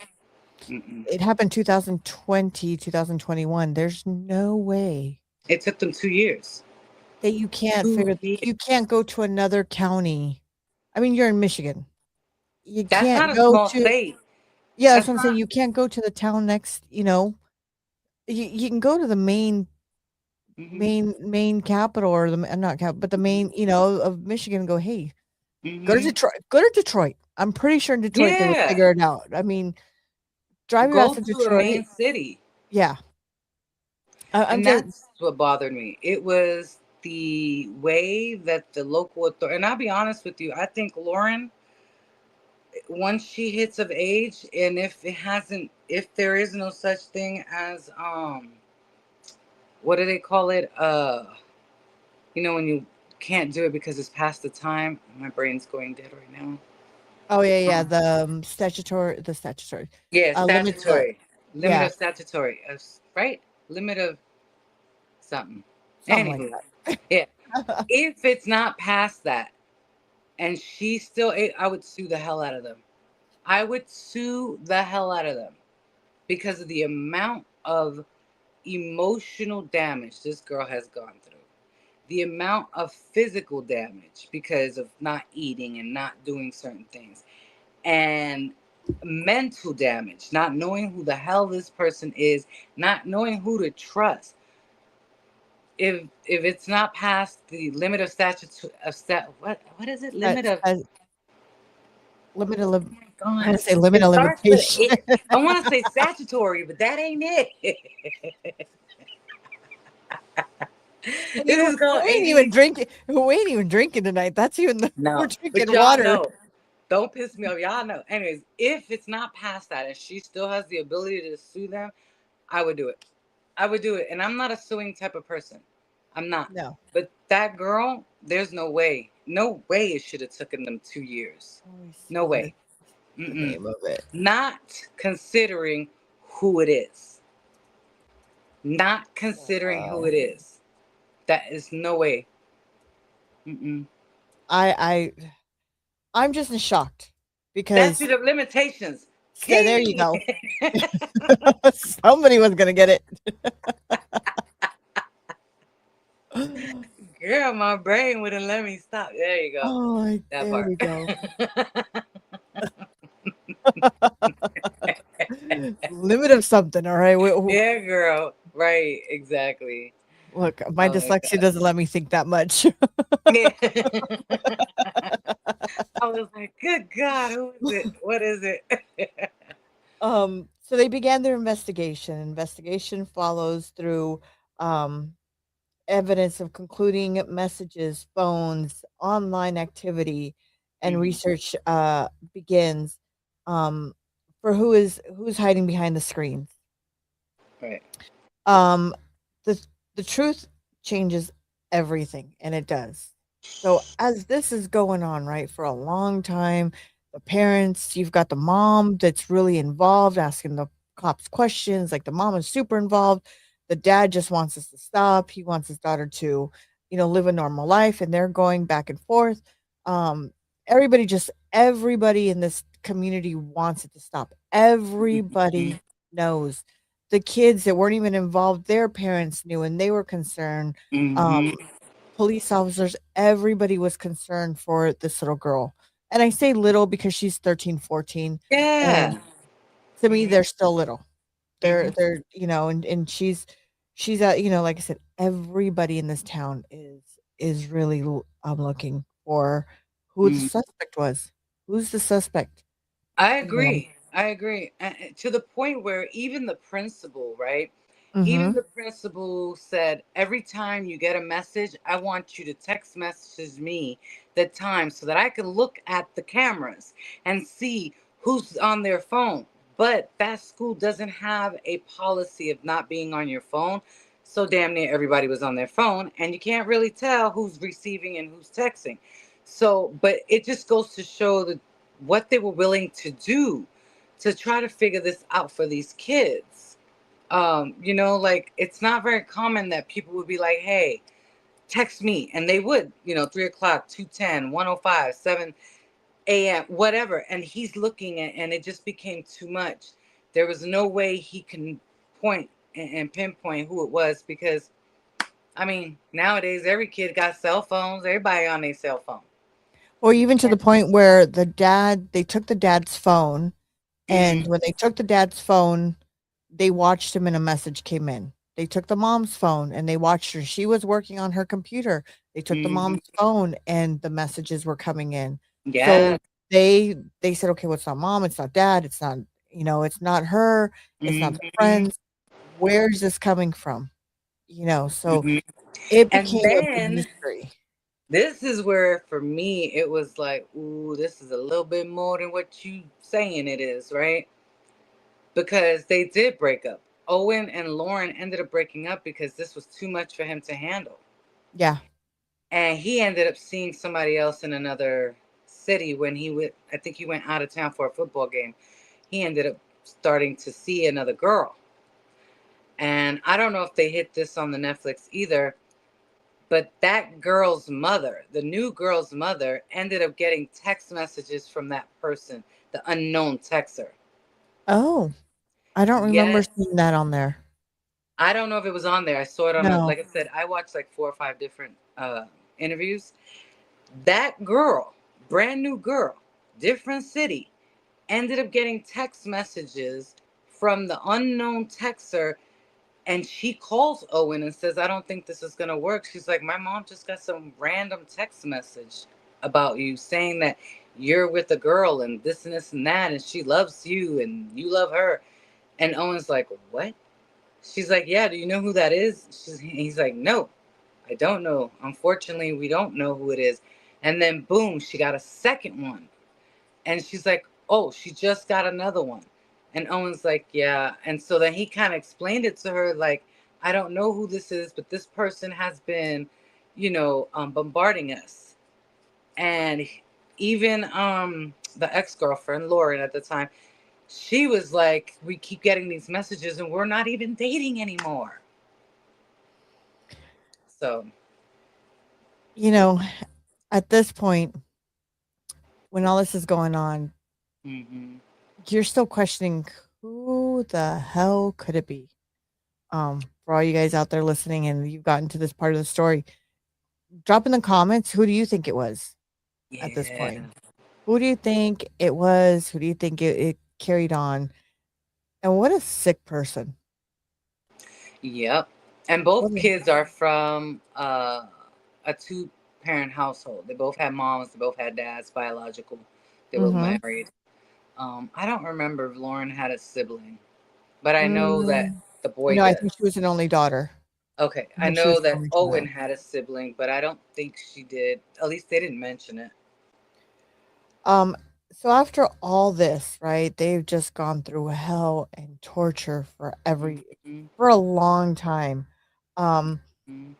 S3: Mm-mm.
S2: it happened 2020, 2021. There's no way
S3: It took them 2 years.
S2: that you can't
S3: Two
S2: figure you
S3: years.
S2: can't go to another county. I mean, you're in Michigan. You
S3: That's
S2: can't
S3: not a
S2: go
S3: small
S2: to
S3: state.
S2: Yeah, that's
S3: That's
S2: what I'm saying.
S3: not.
S2: You can't go to the town next, you can go to the
S3: Hmm.
S2: main capital, or the not cap but the main, of Michigan, and go, "Hey, go to
S3: Hmm.
S2: Detroit. Go to Detroit." I'm pretty sure in Detroit they would
S3: Yeah.
S2: figure it out. I mean, drive your ass
S3: Go
S2: to
S3: to a
S2: Detroit.
S3: main city.
S2: Yeah. I'm
S3: And
S2: just
S3: that's what bothered me. It was the way that the local authority, and I'll be honest with you, I think Lauren, once she hits of age, and if there is no such thing as, what do they call it? When you can't do it because it's past the time. My brain's going dead right now.
S2: Oh, yeah, yeah,
S3: Um,
S2: the statutory,
S3: yeah,
S2: limit to
S3: statutory. Limit
S2: yeah,
S3: of statutory, right? Limit of something.
S2: something like
S3: Anywho, yeah.
S2: that.
S3: If it's not past that, and she's still, I would sue the hell out of them. I would sue the hell out of them, because of the amount of emotional damage this girl has gone through, the amount of physical damage because of not eating and not doing certain things. And mental damage, not knowing who the hell this person is, not knowing who to trust. If it's not past the limit of statute of what is it?
S2: Uh,
S3: Limit of,
S2: uh, limit of
S3: oh my
S2: I want
S3: god.
S2: to say limit
S3: It
S2: of
S3: starts with
S2: limitation.
S3: it. I want to say statutory, but that ain't it.
S2: And
S3: This is called ADD.
S2: We ain't even drinking tonight. That's even we're
S3: No, but
S2: drinking
S3: y'all
S2: water.
S3: know. Don't piss me off. Y'all know. Anyways, if it's not past that and she still has the ability to sue them, I would do it. I would do it. And I'm not a suing type of person. I'm not.
S2: No.
S3: But that girl, there's no way. No way it should have taken them 2 years.
S2: Let me
S3: No
S2: see
S3: way.
S2: the
S3: Mm-mm.
S2: name of it.
S3: Not considering who it is. Not considering who
S2: Uh,
S3: it is. That is no way. Mm-mm.
S2: I I'm just in shocked because
S3: Statute of limitations.
S2: there you
S3: King.
S2: go. Somebody was gonna get it.
S3: Girl, my brain wouldn't let me stop. There you go.
S2: Oh,
S3: That
S2: there
S3: part.
S2: we go. Limit of something. All right.
S3: Yeah, girl. Right, exactly.
S2: Look, my
S3: Oh my
S2: dyslexia
S3: god.
S2: doesn't let me think that much.
S3: Yeah. I was like, good God, who is it? What is it?
S2: So they began their investigation. Investigation follows through um, evidence of concluding messages, phones, online activity, and
S3: Mhm.
S2: research begins um, for who's hiding behind the screens.
S3: Right.
S2: Um, the the truth changes everything, and it does. So as this is going on, right, for a long time, the parents, you've got the mom that's really involved, asking the cops questions. Like the mom is super involved. The dad just wants us to stop. He wants his daughter to, live a normal life, and they're going back and forth. Um, everybody in this community wants it to stop.
S3: Mhm.
S2: Everybody knows the kids that weren't even involved, their parents knew and they were concerned.
S3: Mhm.
S2: Um, police officers, everybody was concerned for this little girl. And I say little because she's 13, 14, and
S3: Yeah.
S2: to me,
S3: Mhm.
S2: they're still little.
S3: Mhm.
S2: And she's like I said, everybody in this town is really looking for who the
S3: Mhm.
S2: suspect was. Who's the suspect?
S3: I
S2: You know.
S3: agree. I agree. To the point where even the principal, right? Even
S2: Mhm.
S3: the principal said, every time you get a message, I want you to text message me the time so that I can look at the cameras and see who's on their phone. But that school doesn't have a policy of not being on your phone. So damn near everybody was on their phone, and you can't really tell who's receiving and who's texting. So, but it just goes to show that what they were willing to do to try to figure this out for these kids. Like it's not very common that people would be like, hey, text me. And they would, 3 o'clock, 2:10, 1:05, 7 a.m., whatever. And he's looking at, and it just became too much. There was no way he can point and pinpoint who it was because, I mean, nowadays every kid got cell phones, everybody on their cell phone.
S2: Or even to the point where they took the dad's phone, and
S3: Mm-hmm,
S2: when they took the dad's phone, they watched him and a message came in. They took the mom's phone and they watched her. She was working on her computer. They took the
S3: mm-hmm.
S2: mom's phone and the messages were coming in.
S3: Yeah.
S2: So they said, "Okay, well, it's not mom, it's not dad, it's not, it's not her, it's not the
S3: Mm-hmm,
S2: friends. Where's this coming from?" So
S3: mm-hmm.
S2: it
S3: And
S2: became a big
S3: then
S2: mystery.
S3: this is where, for me, it was like, ooh, this is a little bit more than what you saying it is, right? Because they did break up. Owen and Lauren ended up breaking up because this was too much for him to handle.
S2: Yeah.
S3: And he ended up seeing somebody else in another city when he went, I think he went out of town for a football game. He ended up starting to see another girl. And I don't know if they hit this on the Netflix either, but that girl's mother, the new girl's mother, ended up getting text messages from that person, the unknown texter.
S2: Oh, I don't remember
S3: Yes.
S2: seeing that on there.
S3: I don't know if it was on there. I saw it on
S2: No.
S3: like I said, I watched like 4 or 5 different interviews. That girl, brand new girl, different city, ended up getting text messages from the unknown texter, and she calls Owen and says, I don't think this is going to work. She's like, my mom just got some random text message about you saying that you're with a girl and this and that, and she loves you and you love her. And Owen's like, what? She's like, yeah, do you know who that is? He's like, no, I don't know. Unfortunately, we don't know who it is. And then boom, she got a second one. And she's like, oh, she just got another one. And Owen's like, yeah. And so then he kind of explained it to her, like, I don't know who this is, but this person has been, bombarding us. And even the ex-girlfriend, Lauren, at the time, she was like, we keep getting these messages and we're not even dating anymore. So,
S2: At this point, when all this is going on,
S3: mm-hmm.
S2: you're still questioning who the hell could it be? For all you guys out there listening and you've gotten to this part of the story, drop in the comments, who do you think it was at this
S3: Yeah.
S2: point? Who do you think it was? Who do you think it carried on? And what a sick person.
S3: Yep. And
S2: What
S3: both
S2: a
S3: kids are from a two-parent household. They both had moms. They both had dads, biological. They were
S2: mhm.
S3: married. I don't remember if Lauren had a sibling, but I know that
S2: Mm,
S3: the boy
S2: no, I
S3: does.
S2: think she was an only daughter.
S3: Okay,
S2: I
S3: I
S2: think she was
S3: know
S2: an
S3: that
S2: only
S3: Owen
S2: child.
S3: had a sibling, but I don't think she did. At least they didn't mention it.
S2: Um, so after all this, right, they've just gone through hell and torture
S3: Mm-hmm.
S2: for a long time. Um,
S3: Mm-hmm.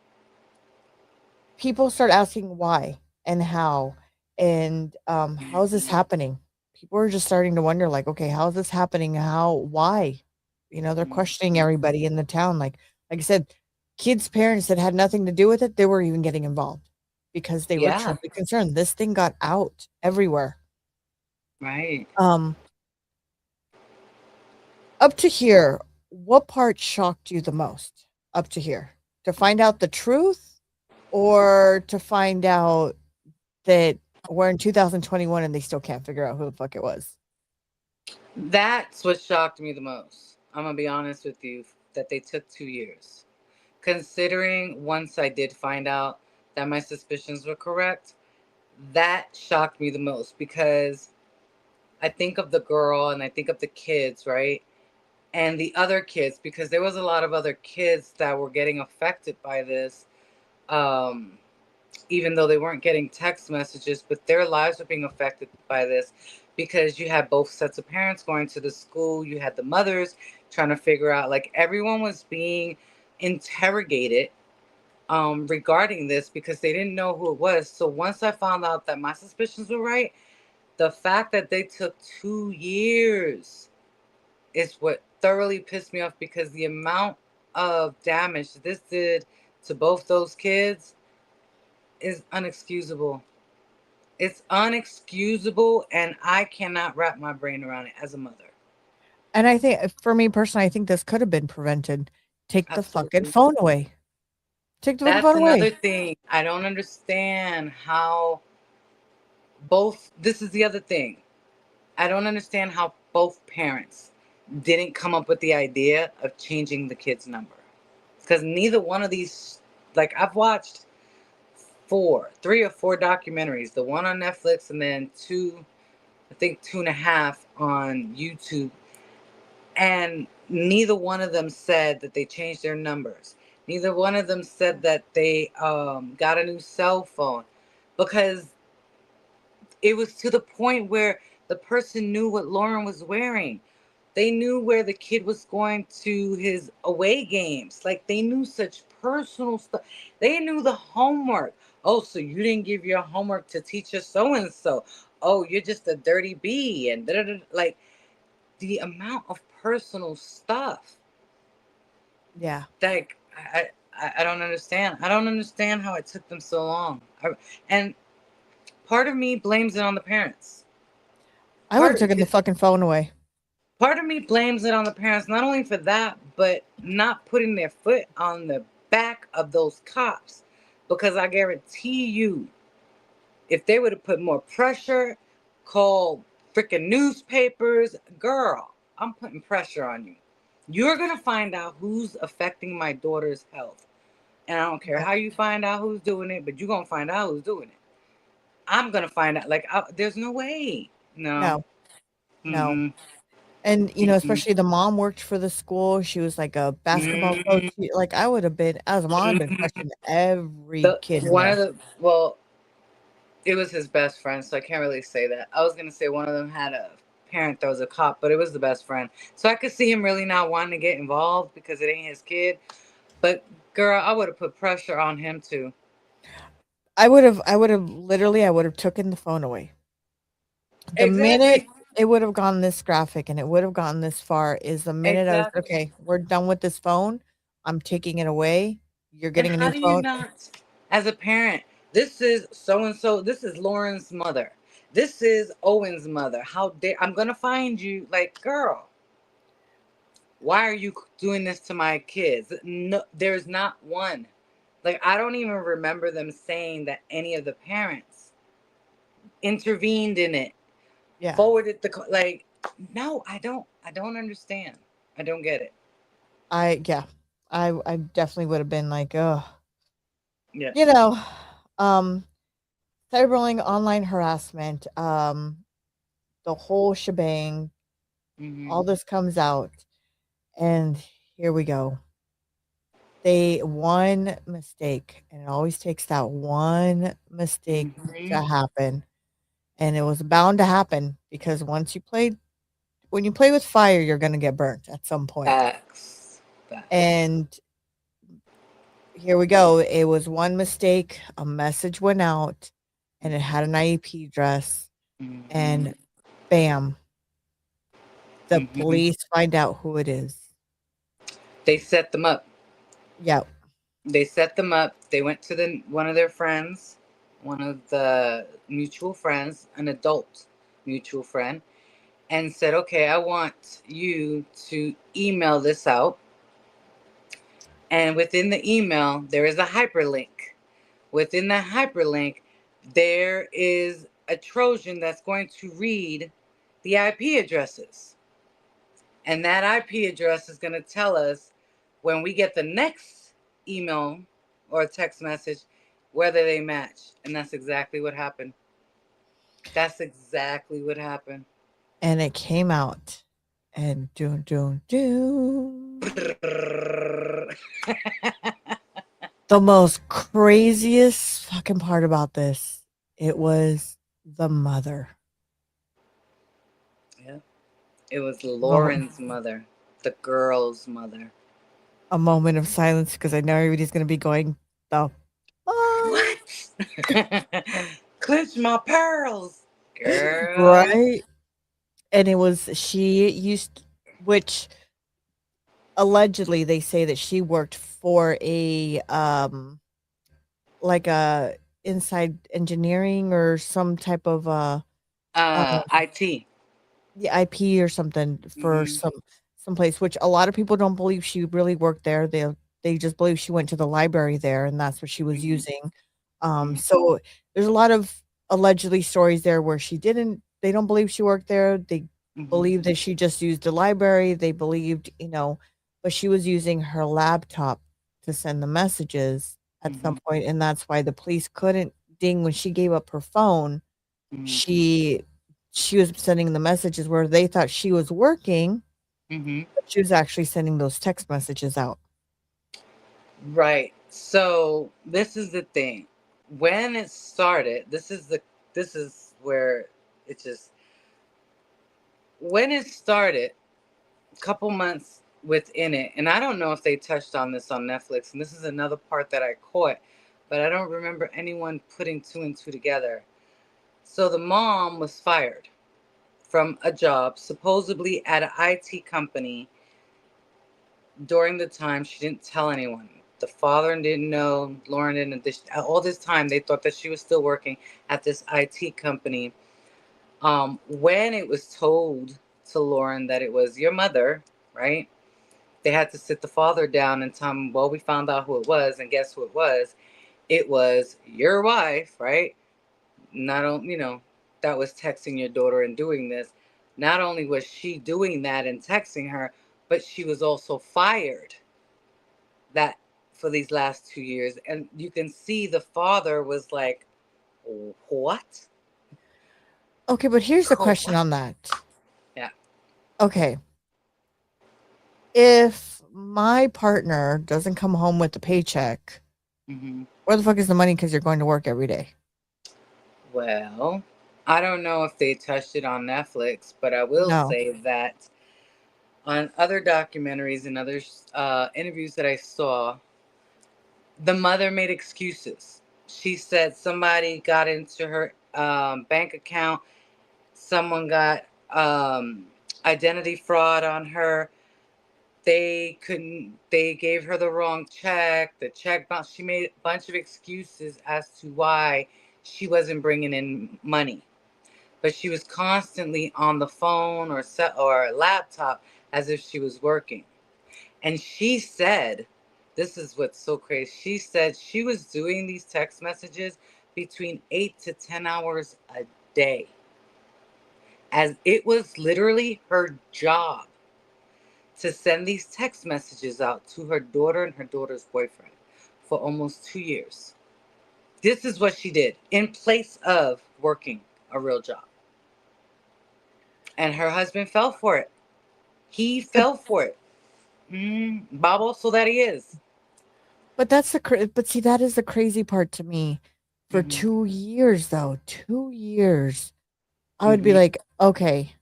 S2: People start asking why and how and how is this happening? People are just starting to wonder, like, okay, how is this happening? How, why? They're questioning
S3: Mm-hmm.
S2: everybody in the town. Like I said, kids' parents that had nothing to do with it, they were even getting involved because they were
S3: Yeah,
S2: truly concerned. This thing got out everywhere.
S3: right.
S2: Um, Up to here, what part shocked you the most? Up to here, to find out the truth, or to find out that we're in 2021 and they still can't figure out who the fuck it was?
S3: That's what shocked me the most. I'm gonna be honest with you, that they took 2 years. Considering once I did find out that my suspicions were correct, that shocked me the most because I think of the girl and I think of the kids, right? And the other kids, because there was a lot of other kids that were getting affected by this. Um, Even though they weren't getting text messages, but their lives were being affected by this because you had both sets of parents going to the school. You had the mothers trying to figure out, like, everyone was being interrogated regarding this because they didn't know who it was. So once I found out that my suspicions were right, the fact that they took 2 years is what thoroughly pissed me off because the amount of damage this did to both those kids is unexcusable. It's unexcusable, and I cannot wrap my brain around it as a mother.
S2: And I think, for me personally, I think this could have been prevented. Take the fucking
S3: Absolutely.
S2: phone away. Take the fucking
S3: That's
S2: phone
S3: another
S2: away.
S3: thing. I don't understand how both, this is the other thing. I don't understand how both parents didn't come up with the idea of changing the kid's number. Because neither one of these, like, I've watched 3 or 4 documentaries, the one on Netflix and then two, I think 2.5 on YouTube. And neither one of them said that they changed their numbers. Neither one of them said that they got a new cell phone, because it was to the point where the person knew what Lauren was wearing. They knew where the kid was going to his away games. Like, they knew such personal stuff. They knew the homework. Oh, so you didn't give your homework to teacher so and so. Oh, you're just a dirty bee. And like, the amount of personal stuff.
S2: Yeah.
S3: Like, I don't understand. I don't understand how it took them so long. And part of me blames it on the parents.
S2: I would have taken the fucking phone away.
S3: Part of me blames it on the parents, not only for that, but not putting their foot on the back of those cops. Because I guarantee you, if they would have put more pressure, called freaking newspapers. Girl, I'm putting pressure on you. You're going to find out who's affecting my daughter's health. And I don't care
S2: Yeah.
S3: how you find out who's doing it, but you're going to find out who's doing it. I'm going to find out. Like, there's no way. No.
S2: No, no.
S3: Mm-mm.
S2: And,
S3: Mm-mm.
S2: especially the mom worked for the school. She was like a basketball coach.
S3: Mm-mm.
S2: Like I would have been, as a mom, I'd been questioning every
S3: The
S2: kid in
S3: one
S2: there.
S3: of the well, it was his best friend, so I can't really say that. I was gonna say one of them had a parent that was a cop, but it was the best friend. So I could see him really not wanting to get involved because it ain't his kid. But girl, I would have put pressure on him too.
S2: I would have taken the phone away. The minute
S3: Exactly.
S2: it would have gone this graphic and it would have gotten this far is the minute I was,
S3: Exactly.
S2: okay, we're done with this phone. I'm taking it away. You're
S3: And
S2: getting a
S3: how
S2: new
S3: do you
S2: phone.
S3: not, as a parent, this is so and so, this is Lauren's mother. This is Owen's mother. How dare I'm gonna find you, like, girl, why are you doing this to my kids? No, there's not one. Like, I don't even remember them saying that any of the parents intervened in it,
S2: Yeah.
S3: forwarded like, no, I don't understand. I don't get it.
S2: Yeah. I definitely would have been like, oh,
S3: Yeah.
S2: you know, um, cyberbullying, online harassment, the whole shebang,
S3: Hmm.
S2: all this comes out, and here we go. They one mistake, and it always takes that one mistake
S3: Hmm.
S2: to happen, and it was bound to happen because when you play with fire, you're gonna get burnt at some point.
S3: Facts. Facts.
S2: And here we go. It was one mistake. A message went out, and it had an IEP address,
S3: Hmm.
S2: and bam, the
S3: Hmm.
S2: police find out who it is.
S3: They set them up.
S2: Yep.
S3: They set them up. They went to one of their friends, one of the mutual friends, an adult mutual friend, and said, "Okay, I want you to email this out." And within the email, there is a hyperlink. Within that hyperlink, there is a Trojan that's going to read the IP addresses. And that IP address is going to tell us when we get the next email or text message whether they match. And that's exactly what happened. That's exactly what happened.
S2: And it came out, and doom, doom, doom. The most craziest fucking part about this, it was the mother.
S3: Yeah. It was
S2: Moment
S3: Lauren's mother, the girl's mother.
S2: a moment of silence because I know everybody's gonna be going, "The fuck?"
S3: What? Clench my pearls, girl.
S2: Right? And it was she used which allegedly they say that she worked for like a inside engineering or some type of uh
S3: IT.
S2: the IP or something for
S3: Hmm.
S2: some place, which a lot of people don't believe she really worked there. They just believe she went to the library there and that's what she was
S3: Hmm.
S2: using.
S3: Hmm.
S2: So there's a lot of allegedly stories there where they don't believe she worked there. They
S3: Hmm.
S2: believe that she just used the library. They believed, but she was using her laptop to send the messages at some
S3: Hmm.
S2: point, and that's why the police couldn't ding when she gave up her phone.
S3: Hmm.
S2: She was sending the messages where they thought she was working,
S3: Hmm.
S2: but she was actually sending those text messages out.
S3: Right. So this is the thing. When it started, this is where it just when it started, a couple months within it, and I don't know if they touched on this on Netflix, and this is another part that I caught, but I don't remember anyone putting two and two together. So the mom was fired from a job, supposedly at an IT company. During the time, she didn't tell anyone. The father didn't know. Lauren didn't. All this time, they thought that she was still working at this IT company. When it was told to Lauren that it was your mother, right? They had to sit the father down and tell him, well, we found out who it was, and guess who it was? It was your wife, right? Not, you know. that was texting your daughter and doing this. Not only was she doing that and texting her, but she was also fired that for these last 2 years. And you can see the father was like, what?
S2: Okay, but here's the question
S3: What?
S2: on that.
S3: Yeah.
S2: Okay. If my partner doesn't come home with the paycheck,
S3: Hmm.
S2: where the fuck is the money because you're going to work every day?
S3: Well, I don't know if they touched it on Netflix, but I will
S2: No.
S3: say that on other documentaries and other interviews that I saw, the mother made excuses. She said somebody got into her bank account, someone got identity fraud on her. They couldn't, they gave her the wrong check, the check bounced. She made a bunch of excuses as to why she wasn't bringing in money. But she was constantly on the phone or a laptop as if she was working. And she said, this is what's so crazy. She said she was doing these text messages between 8 to 10 hours a day, as it was literally her job to send these text messages out to her daughter and her daughter's boyfriend for almost 2 years. This is what she did in place of working a real job. And her husband fell for it. He
S2: But
S3: fell for it. Babo, so that he is.
S2: but that's but see, that is the crazy part to me. For
S3: Mm-hmm.
S2: 2 years though, 2 years, I would be
S3: Mm-hmm.
S2: like, okay,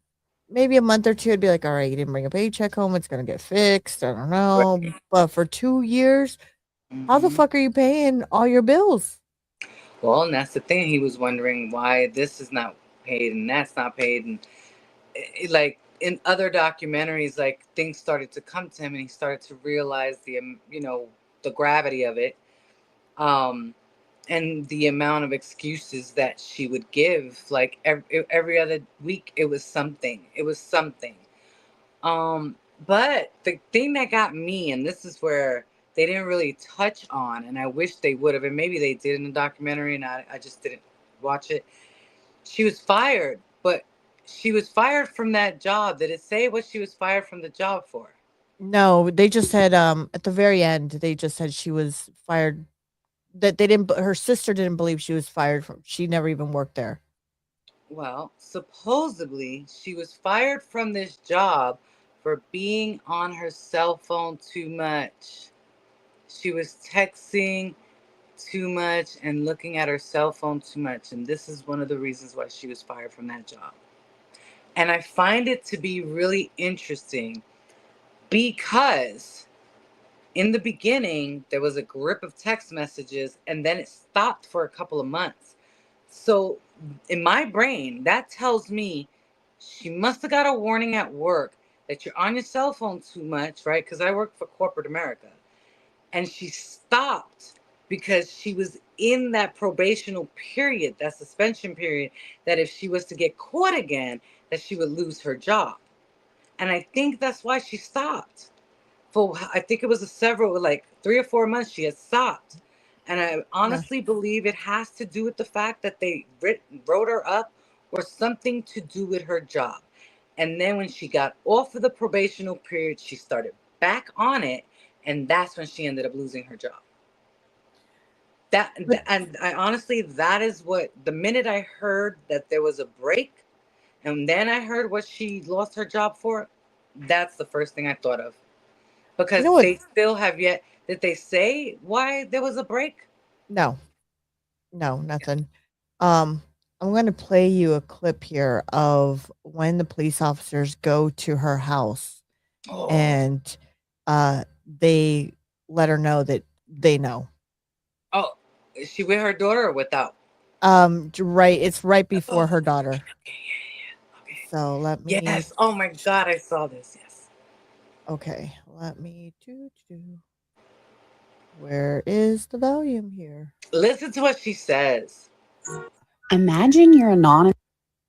S2: maybe a month or two, I'd be like, all right, you didn't bring a paycheck home, it's gonna get fixed. I don't know.
S3: Right.
S2: But for 2 years, how the
S3: Mm-hmm.
S2: fuck are you paying all your bills?
S3: Well, and that's the thing. He was wondering why this is not paid and that's not paid, and like in other documentaries, like things started to come to him, and he started to realize the gravity of it, um, and the amount of excuses that she would give. Like every other week, it was something. It was something. Um, but the thing that got me, and this is where they didn't really touch on, and I wish they would have, and maybe they did in the documentary, and I just didn't watch it. She was fired, but she was fired from that job. Did it say what she was fired from the job for?
S2: No, they just said at the very end, they just said she was fired. That they didn't. Her sister didn't believe she was fired from. She never even worked there.
S3: Well, supposedly she was fired from this job for being on her cell phone too much. She was texting too much and looking at her cell phone too much. And this is one of the reasons why she was fired from that job. And I find it to be really interesting because in the beginning, there was a grip of text messages and then it stopped for a couple of months. So in my brain, that tells me she must have got a warning at work that you're on your cell phone too much, right? Because I work for corporate America. And she stopped because she was in that probational period, that suspension period, that if she was to get caught again, that she would lose her job. And I think that's why she stopped. For I think it was like 3 or 4 months she had stopped. And I
S2: Yeah.
S3: honestly believe it has to do with the fact that they wrote her up or something to do with her job. And then when she got off of the probational period, she started back on it. And that's when she ended up losing her job.
S2: But
S3: And I honestly, that is what, the minute I heard that there was a break, and then I heard what she lost her job for, that's the first thing I thought of.
S2: you
S3: Because
S2: know what?
S3: they still have yet, did they say why there was a break?
S2: No, no, nothing. Um, I'm going to play you a clip here of when the police officers go to her house
S3: Oh,
S2: and they let her know that they know.
S3: oh, is she with her daughter or without?
S2: Right, it's right
S3: Oh,
S2: before her daughter.
S3: okay, yeah, yeah, okay.
S2: So let me.
S3: Yes. Oh my God, I saw this. Yes.
S2: Okay, let me where is the volume here?
S3: Listen to what she says.
S4: Imagine your anonymous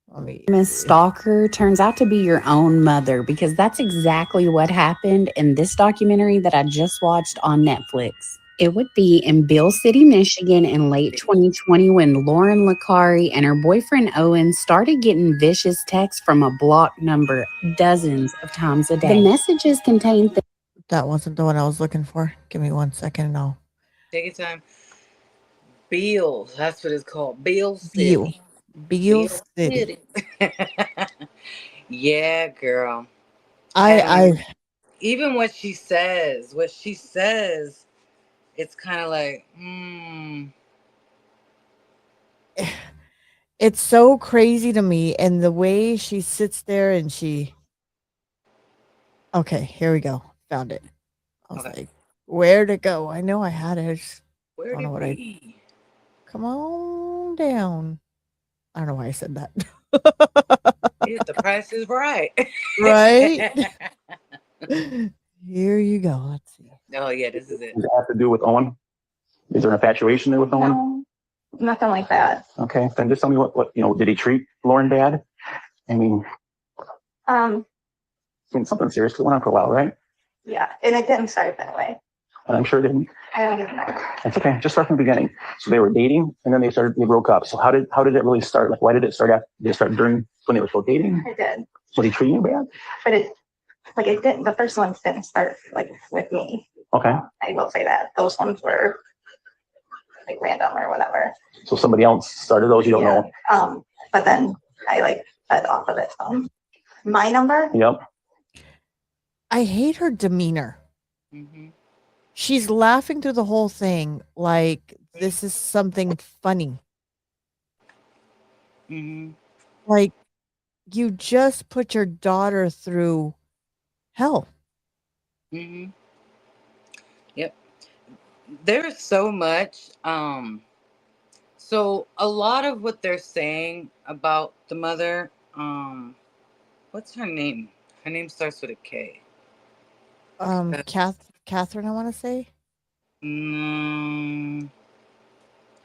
S2: Let me
S4: stalker turns out to be your own mother, because that's exactly what happened in this documentary that I just watched on Netflix. It would be in Beale City, Michigan in late 2020 when Lauren Licari and her boyfriend Owen started getting vicious texts from a block number dozens of times a day. The messages contained
S2: That wasn't the one I was looking for. Give me 1 second and I'll.
S3: Take your time. Beale, that's what it's called. Beale
S2: Beale.
S3: City.
S2: Beale City.
S3: Yeah, girl.
S2: I
S3: Even what she says, it's kind of like,
S2: it's so crazy to me, and the way she sits there and she. Okay, here we go. Found it. I was
S3: okay.
S2: like, where to go? I know I had it. I just
S3: Where
S2: don't know
S3: did
S2: what
S3: we?
S2: Come on down. I don't know why I said that.
S3: The price is right.
S2: Right? Here you go. Let's see.
S3: Oh, yeah, this is it.
S5: Does it have to do with Owen? Is there an infatuation there with Owen?
S6: No, nothing like that.
S5: Okay, then just tell me what did he treat Lauren bad? I mean, something serious went on for a while, right?
S6: Yeah, and it didn't start that way.
S5: And I'm sure it didn't.
S6: I don't even know.
S5: That's okay. Just start from the beginning. So they were dating, and then they broke up. So how did it really start? Like, why did it start? Did it start during when they were still dating?
S6: It did.
S5: Was he treating you bad?
S6: But it didn't. The first ones didn't start like with me.
S5: Okay.
S6: I will say that those ones were like random or whatever.
S5: So somebody else started those. You don't know.
S6: But then I fed off of it. My number.
S5: Yep.
S2: I hate her demeanor.
S3: Mm-hmm.
S2: She's laughing through the whole thing like this is something funny.
S3: Mm-hmm.
S2: Like you just put your daughter through hell.
S3: Mm-hmm. Yep. There's so much. So a lot of what they're saying about the mother, what's her name? Her name starts with a K.
S2: Catherine, I want to say.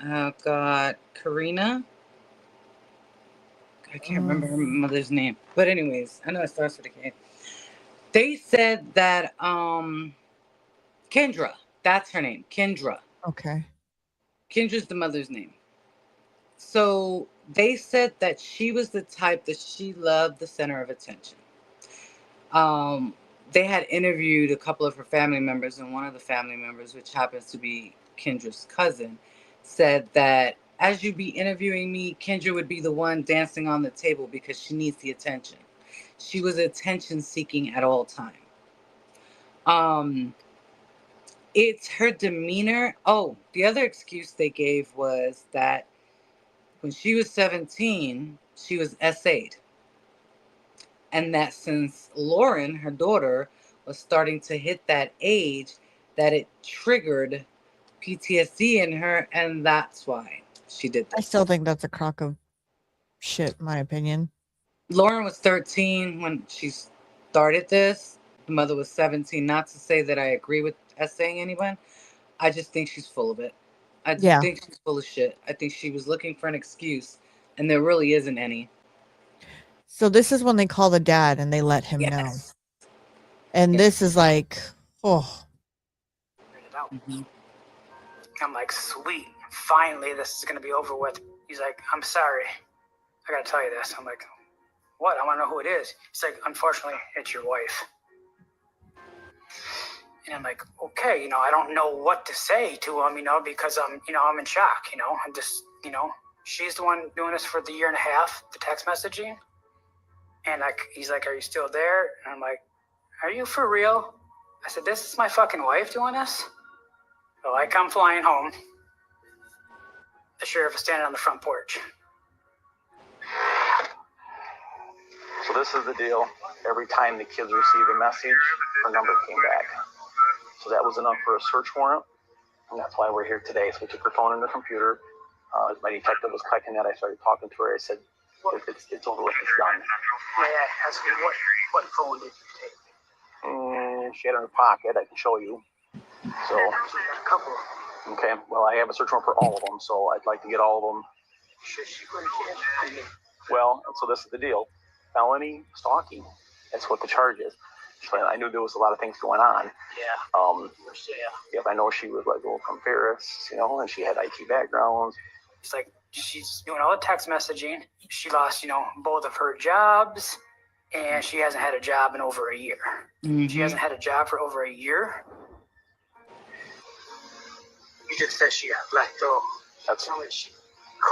S3: Oh God, Karina. I can't remember her mother's name, but anyways, I know it starts with a K. They said that Kendra, that's her name, Kendra.
S2: Okay.
S3: Kendra's the mother's name. So they said that she was the type that she loved the center of attention. They had interviewed a couple of her family members, and one of the family members, which happens to be Kendra's cousin, said that as you be interviewing me, Kendra would be the one dancing on the table because she needs the attention. She was attention seeking at all time. It's her demeanor. Oh, the other excuse they gave was that when she was 17, she was SA'd. And that since Lauren, her daughter, was starting to hit that age, that it triggered PTSD in her, and that's why she did this.
S2: I still think that's a crock of shit, in my opinion.
S3: Lauren was 13 when she started this. The mother was 17. Not to say that I agree with saying anyone. I just think she's full of it. I think she's full of shit. I think she was looking for an excuse, and there really isn't any.
S2: So this is when they call the dad and they let him know. And this is like, oh.
S7: Mm-hmm. I'm like, sweet. Finally, this is going to be over with. He's like, I'm sorry. I got to tell you this. I'm like, what? I want to know who it is. He's like, unfortunately, it's your wife. And I'm like, okay, I don't know what to say to him, because I'm in shock, I'm just, she's the one doing this for the year and a half, the text messaging. And he's like, are you still there? And I'm like, are you for real? I said, this is my fucking wife doing this? So I come flying home. The sheriff is standing on the front porch.
S5: So this is the deal. Every time the kids received a message, her number came back. So that was enough for a search warrant, and that's why we're here today. So we took her phone and the computer. As my detective was collecting that, I started talking to her. I said, it's over with, it's done.
S7: May I ask you, what phone did you take?
S5: She had it in her pocket. I can show you. So,
S7: A couple.
S5: Okay, well, I have a search warrant for all of them, so I'd like to get all of them.
S7: Should she go to jail?
S5: Well, so this is the deal. Felony stalking. That's what the charge is. So I knew there was a lot of things going on.
S7: Yeah.
S5: Yep, I know she was like going from Paris, and she had IT backgrounds.
S7: It's like she's doing all the text messaging. She lost, both of her jobs, and she hasn't had a job in over a year.
S3: Mm-hmm.
S7: She hasn't had a job for over a year. You just said she let go.
S5: That's
S7: how she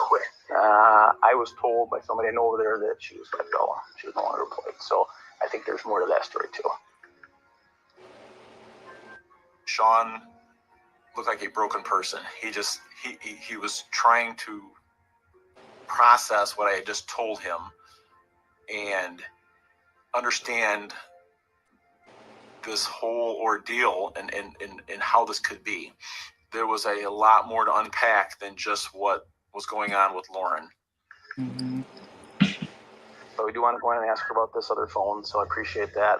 S7: quit.
S5: I was told by somebody I know over there that she was let go. She was no longer employed. So I think there's more to that story too.
S8: Sean looked like a broken person. He was trying to process what I had just told him and understand this whole ordeal and how this could be. There was a lot more to unpack than just what was going on with Lauren.
S3: Mm-hmm.
S5: But we do want to go in and ask her about this other phone, so I appreciate that.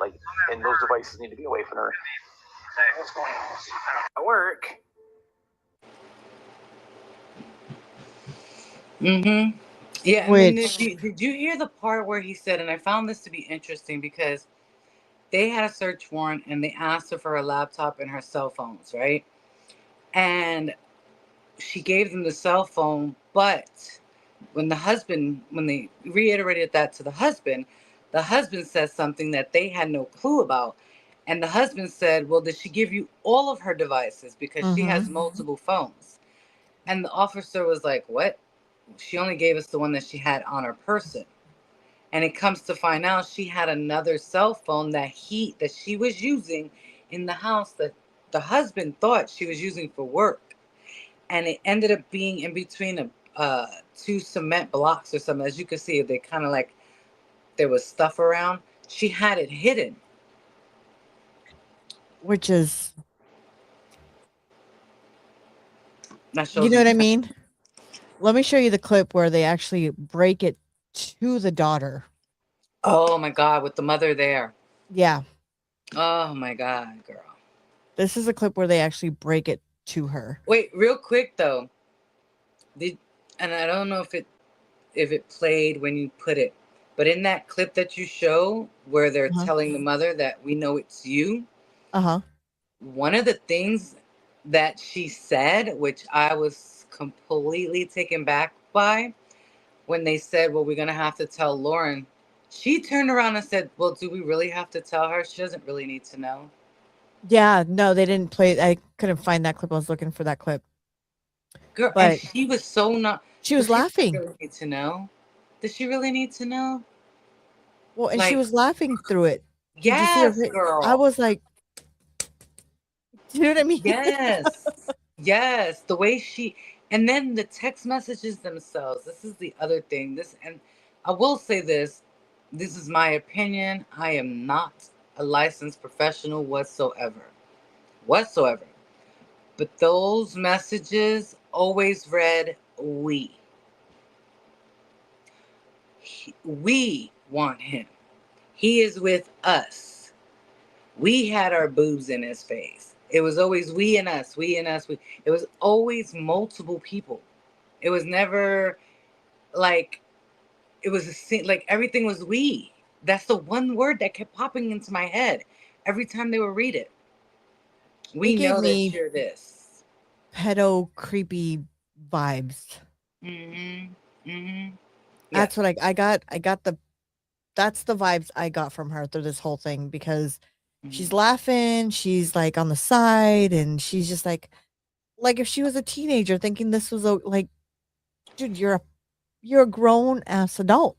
S5: And those devices need to be away from her.
S7: What's going on at work?
S3: Mm-hmm. Yeah.
S2: Which-
S3: Did you hear the part where he said, and I found this to be interesting because they had a search warrant and they asked her for her laptop and her cell phones, right? And she gave them the cell phone, but when they reiterated that to the husband said something that they had no clue about. And the husband said, well, did she give you all of her devices? Because she has multiple phones. And the officer was like, what? She only gave us the one that she had on her person. And it comes to find out she had another cell phone that she was using in the house that the husband thought she was using for work. And it ended up being in between two cement blocks or something. As you can see, they kind of like there was stuff around. She had it hidden.
S2: Which is,
S3: That shows
S2: you know what I mean? Let me show you the clip where they actually break it to the daughter.
S3: Oh my God, with the mother there.
S2: Yeah.
S3: Oh my God, girl.
S2: This is a clip where they actually break it to her.
S3: Wait, real quick though. And I don't know if it played when you put it, but in that clip that you show where they're telling the mother that we know it's you. One of the things that she said, which I was completely taken back by, when they said, well, we're going to have to tell Lauren, she turned around and said, well, do we really have to tell her? She doesn't really need to know.
S2: Yeah, no, they didn't play. I couldn't find that clip. I was looking for that clip.
S3: Girl,
S2: but
S3: and she was so not.
S2: She was laughing.
S3: She really need to know. Does she really need to know?
S2: Well, and she was laughing through it. Did you see
S3: Yes,
S2: her?
S3: girl.
S2: I was like, do you know what I mean?
S3: Yes. Yes. The way and then the text messages themselves. This is the other thing. And I will say this is my opinion. I am not a licensed professional whatsoever. But those messages always read we. We want him. He is with us. We had our boobs in his face. It was always we and us, we and us. It was always multiple people. It was never like, it was like everything was we. That's the one word that kept popping into my head every time they would read it. We know that you're this.
S2: Pedo creepy vibes. That's what I got. That's the vibes I got from her through this whole thing, because she's laughing, she's like on the side, and she's just like if she was a teenager thinking this was dude, you're a grown ass adult.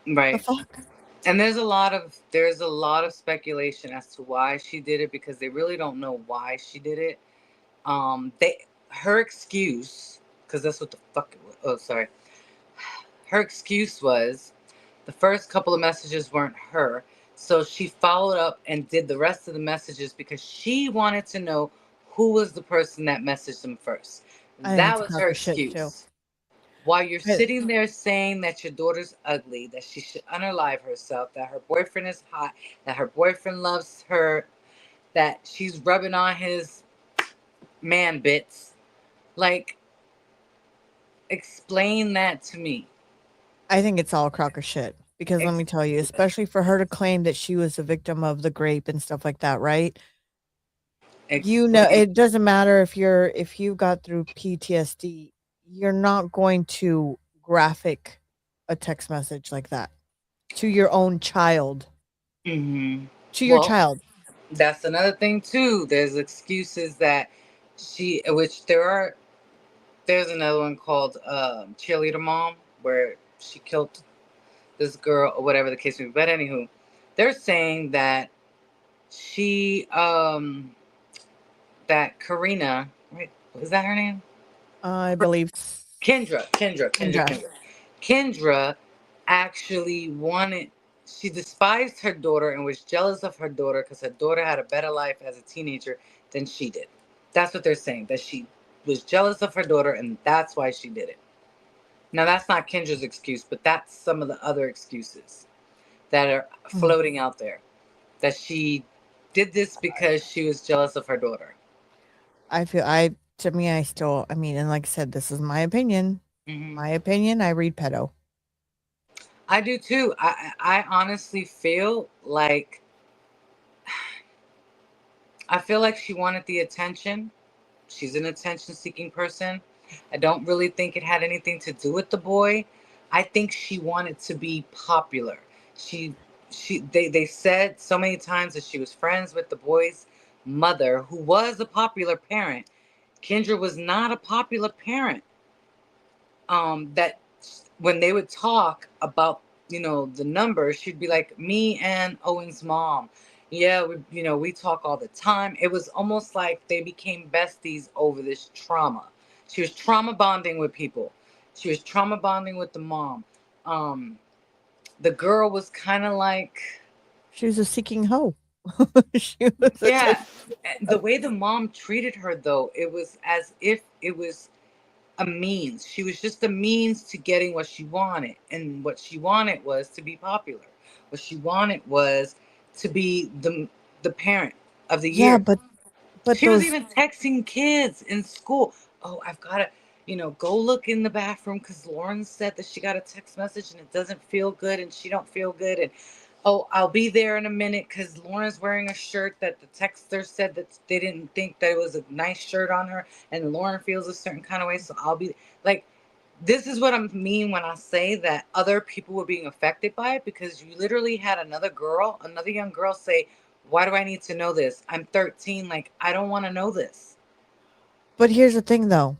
S3: Right.
S2: The fuck?
S3: And there's a lot of speculation as to why she did it, because they really don't know why she did it. Her excuse, because that's what the fuck it was. Oh, sorry. Her excuse was the first couple of messages weren't her. So she followed up and did the rest of the messages because she wanted to know who was the person that messaged them first. That was her excuse. While you're sitting there saying that your daughter's ugly, that she should unalive herself, that her boyfriend is hot, that her boyfriend loves her, that she's rubbing on his man bits. Explain that to me.
S2: I think it's all crock of shit. Because let me tell you, especially for her to claim that she was a victim of the grape and stuff like that, right? You know,
S3: Explain.
S2: it doesn't matter if you got through PTSD, you're not going to graphic a text message like that to your own child, to your
S3: Well,
S2: child.
S3: that's another thing too. There's excuses that which there's another one called Cheerleader Mom, where she killed this girl or whatever the case may be. But anywho, they're saying that she, that Karina, right? Is that her name?
S2: I believe Kendra.
S3: Kendra actually wanted, she despised her daughter and was jealous of her daughter because her daughter had a better life as a teenager than she did. That's what they're saying, that she was jealous of her daughter and that's why she did it. Now, that's not Kendra's excuse, but that's some of the other excuses that are
S2: Mm.
S3: floating out there. That she did this because she was jealous of her daughter.
S2: To me, I mean, and like I said, this is my opinion.
S3: Mm-hmm.
S2: My opinion, I read pedo.
S3: I do too. I honestly feel like she wanted the attention. She's an attention-seeking person. I don't really think it had anything to do with the boy. I think she wanted to be popular. She they said so many times that she was friends with the boy's mother, who was a popular parent. Kendra was not a popular parent. That when they would talk about, the numbers, she'd be like, me and Owen's mom, yeah, we talk all the time. It was almost like they became besties over this trauma. She was trauma bonding with people. She was trauma bonding with the mom. The girl was kind of like,
S2: She was a seeking hoe. She was a
S3: yeah.
S2: type.
S3: The way the mom treated her, though, it was as if it was a means. She was just a means to getting what she wanted. And what she wanted was to be popular. What she wanted was to be the parent of the
S2: Yeah,
S3: year.
S2: but
S3: She was
S2: those
S3: even texting kids in school. Oh, I've got to, go look in the bathroom because Lauren said that she got a text message and it doesn't feel good and she don't feel good. And oh, I'll be there in a minute because Lauren's wearing a shirt that the texter said that they didn't think that it was a nice shirt on her, and Lauren feels a certain kind of way, so I'll be like, this is what I mean when I say that other people were being affected by it, because you literally had another young girl say, why do I need to know this? I'm 13. Like, I don't want to know this.
S2: But here's the thing though,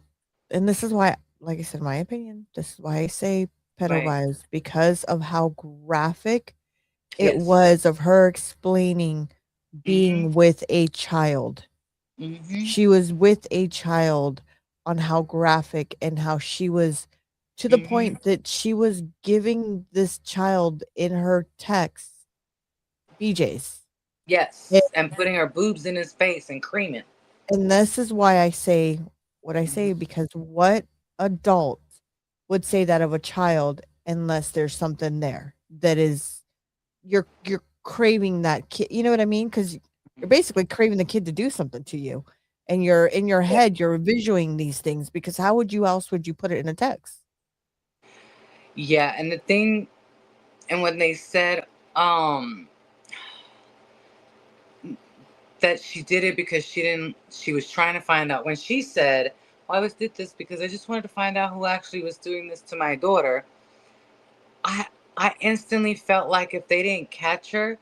S2: and this is why, like I said, my opinion, this is why I say pedo
S3: Right.
S2: vibes, because of how graphic it
S3: Yes.
S2: was of her explaining
S3: Mm-hmm.
S2: being with a child.
S3: Mm-hmm.
S2: She was with a child on how graphic and how she was to the
S3: Mm-hmm.
S2: point that she was giving this child in her texts BJ's.
S3: Yes. And putting her boobs in his face and creaming.
S2: And this is why I say what I
S3: Mm-hmm.
S2: say, because what adult would say that of a child unless there's something there that is you're craving that kid, you know what I mean? Because you're basically craving the kid to do something to you, and you're in your
S3: Yeah.
S2: head, you're visualizing these things, because how would you else would you put it in a text?
S3: Yeah. And the thing, and when they said, that she did it because she was trying to find out, when she said, well, I was did this because I just wanted to find out who actually was doing this to my daughter. I instantly felt like if they didn't catch her,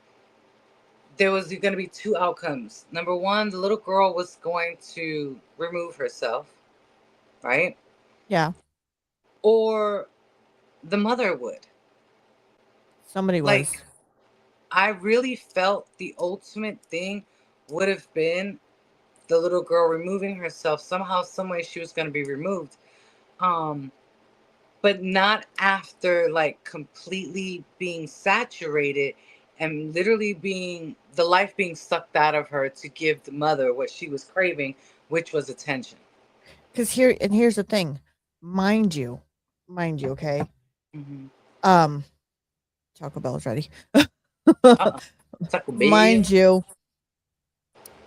S3: there was going to be two outcomes. Number one, the little girl was going to remove herself, right?
S2: Yeah,
S3: Or the mother would.
S2: somebody
S3: Like,
S2: was.
S3: I really felt the ultimate thing would have been the little girl removing herself. Somehow, some way, she was going to be removed. Um, but not after like completely being saturated and literally being the life being sucked out of her to give the mother what she was craving, which was attention.
S2: Because here's the thing, mind you, okay.
S3: Mm-hmm.
S2: Um, Taco Bell's ready.
S3: Taco
S2: Mind
S3: Bell.
S2: you,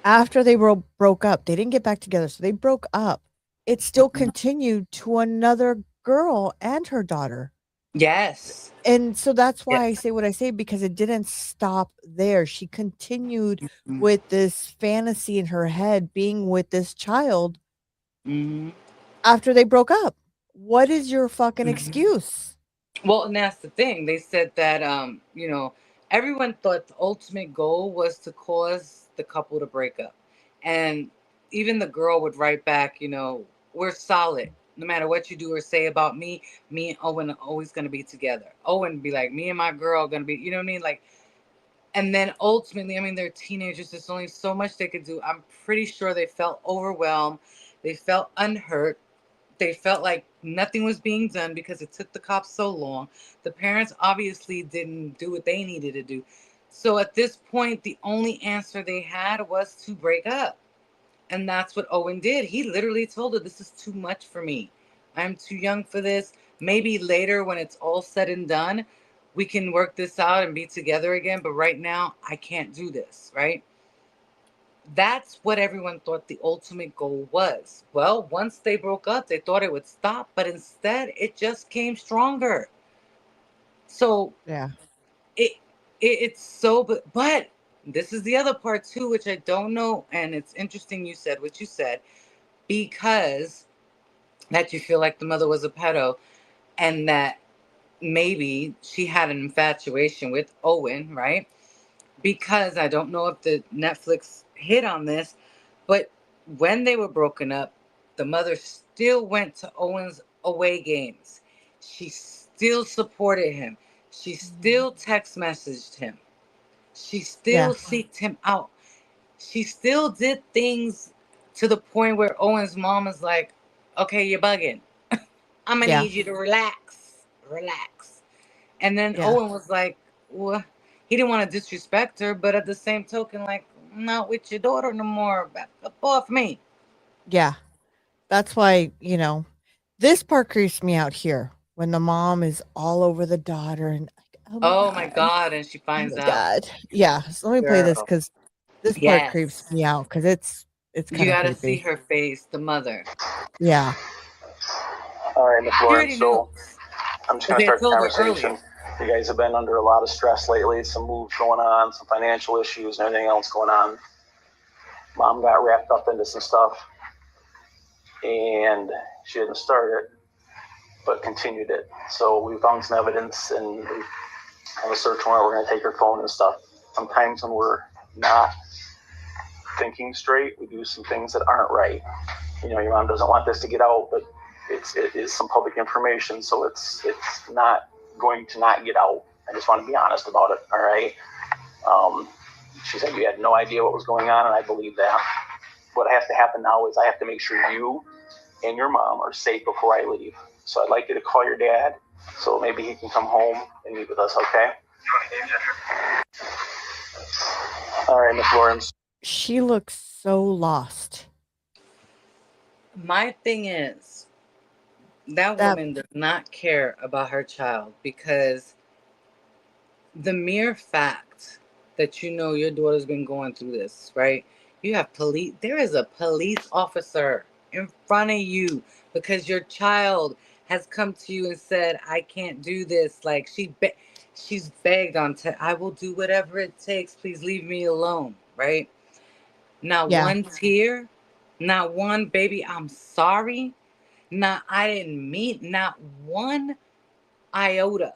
S2: after they broke up, they didn't get back together, so they broke up. It still
S3: Mhm.
S2: continued to another girl and her daughter.
S3: Yes.
S2: And so that's why I
S3: Yes.
S2: say what I say, because it didn't stop there. She continued
S3: Mhm.
S2: with this fantasy in her head, being with this child
S3: Mhm.
S2: after they broke up. What is your fucking
S3: Mhm.
S2: excuse?
S3: Well, and that's the thing. They said that everyone thought the ultimate goal was to cause the couple to break up. And even the girl would write back, we're solid. No matter what you do or say about me and Owen are always gonna be together. Owen would be like, me and my girl are gonna be, you know what I mean? Like, and then ultimately, I mean, they're teenagers, there's only so much they could do. I'm pretty sure they felt overwhelmed, they felt unhurt, they felt like nothing was being done because it took the cops so long. The parents obviously didn't do what they needed to do. So at this point, the only answer they had was to break up. And that's what Owen did. He literally told her, this is too much for me. I'm too young for this. Maybe later, when it's all said and done, we can work this out and be together again. But right now, I can't do this, right? That's what everyone thought the ultimate goal was. Well, once they broke up, they thought it would stop, but instead it just came stronger. So
S2: Yeah.
S3: it's so, but this is the other part too, which I don't know, and it's interesting you said what you said, because that you feel like the mother was a pedo, and that maybe she had an infatuation with Owen, right? Because I don't know if the Netflix hit on this, but when they were broken up, the mother still went to Owen's away games. She still supported him. She still text messaged him. She
S2: Yeah.
S3: still seeked him out. She still did things to the point where Owen's mom is like, okay, you're bugging. I'm gonna
S2: Yeah.
S3: need you to relax. Relax. And then
S2: Yeah.
S3: Owen was like, well, he didn't want to disrespect her, but at the same token, like, I'm not with your daughter no more. Back up off me.
S2: Yeah. That's why, this part creeps me out here when the mom is all over the daughter and like, oh my
S3: Oh my
S2: God.
S3: God. And she
S2: Oh
S3: finds
S2: my
S3: out.
S2: God. Yeah. So let me play this
S3: Girl.
S2: because this part creeps
S3: Yes.
S2: me out because it's
S3: You
S2: kind of
S3: got to see
S2: creepy.
S3: her face, the mother.
S2: Yeah.
S5: All right, Miss
S3: She
S5: Lauren.
S3: already knows.
S5: So I'm just
S3: Because
S5: going to
S3: they had
S5: start the
S3: told her earlier.
S5: conversation. You guys have been under a lot of stress lately, some moves going on, some financial issues, and everything else going on. Mom got wrapped up into some stuff, and she didn't start it, but continued it. So we found some evidence, and we have a search warrant. We're going to take her phone and stuff. Sometimes when we're not thinking straight, we do some things that aren't right. Your mom doesn't want this to get out, but it is some public information, so it's not going to not get out. I just want to be honest about it. All right. She said you had no idea what was going on, and I believe that. What has to happen now is I have to make sure you and your mom are safe before I leave. So I'd like you to call your dad, so maybe he can come home and meet with us. Okay. All right, Miss Lawrence.
S2: She looks so lost.
S3: My thing is, that
S2: That
S3: woman does not care about her child, because the mere fact that your daughter's been going through this, right? You have police, there is a police officer in front of you because your child has come to you and said, I can't do this. Like, she's begged on I will do whatever it takes. Please leave me alone, right? Not
S2: yeah.
S3: one tear, not one baby, I'm sorry. Not I didn't mean, not one iota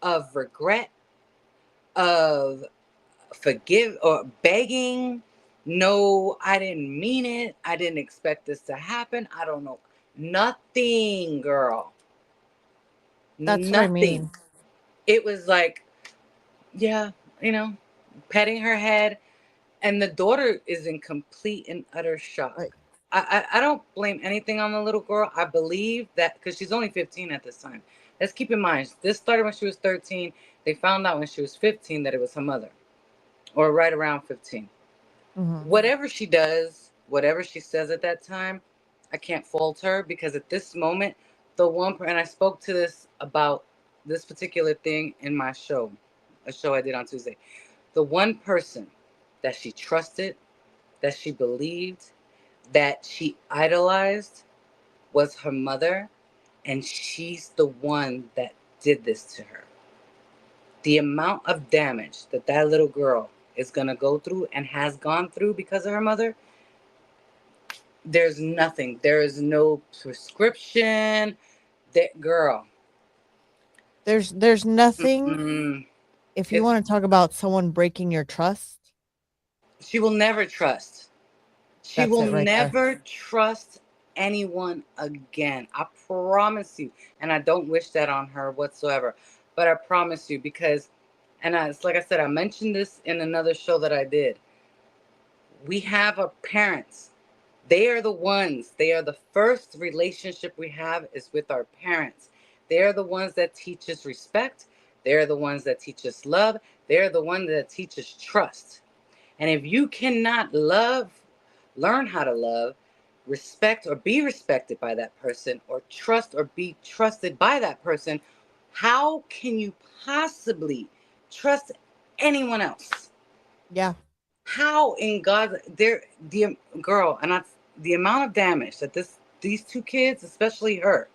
S3: of regret, of forgive or begging. No, I didn't mean it. I didn't expect this to happen. I don't know. Nothing, girl.
S2: That's what I
S3: Nothing.
S2: mean.
S3: It was like, yeah, petting her head. And the daughter is in complete and utter shock.
S2: Like,
S3: I don't blame anything on the little girl. I believe that because she's only 15 at this time. Let's keep in mind, this started when she was 13. They found out when she was 15 that it was her mother, or right around 15.
S2: mhm.
S3: Whatever she does, whatever she says at that time, I can't fault her, because at this moment, and I spoke to this about this particular thing in my show, a show I did on Tuesday. The one person that she trusted, that she believed, that she idolized was her mother, and she's the one that did this to her. The amount of damage that that little girl is going to go through and has gone through because of her mother, there's nothing. There is no prescription. That girl.
S2: There's nothing.
S3: Mm-mm.
S2: If you want to talk about someone breaking your trust,
S3: she will never trust. She
S2: That's
S3: will
S2: it right
S3: never
S2: there.
S3: trust anyone again. I promise you. And I don't wish that on her whatsoever. But I promise you, because, it's like I said, I mentioned this in another show that I did. We have our parents. They are the first relationship we have is with our parents. They're the ones that teach us respect. They're the ones that teach us love. They're the ones that teach us trust. And if you cannot learn how to love, respect, or be respected by that person, or trust or be trusted by that person, how can you possibly trust anyone else?
S2: Yeah.
S3: How in God, the girl, and the amount of damage that these two kids, especially her,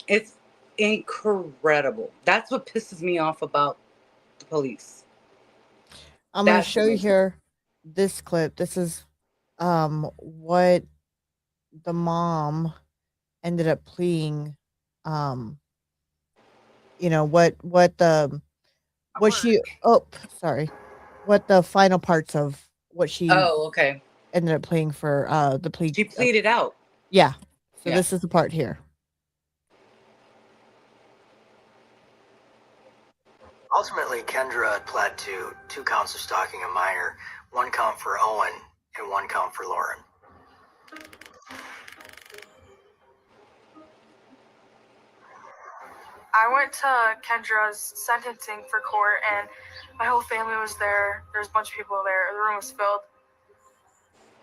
S3: it's incredible. That's what pisses me off about the police.
S2: I'm going to show you here this clip. This is what the mom ended up pleading, what the final parts of what she ended up pleading for the plea.
S3: She pleaded out.
S2: Yeah. So this is the part here.
S9: Ultimately, Kendra pled to 2 counts of stalking a minor, 1 count for Owen and 1 count for Lauren.
S10: I went to Kendra's sentencing for court, and my whole family was there. There's a bunch of people there. The room was filled.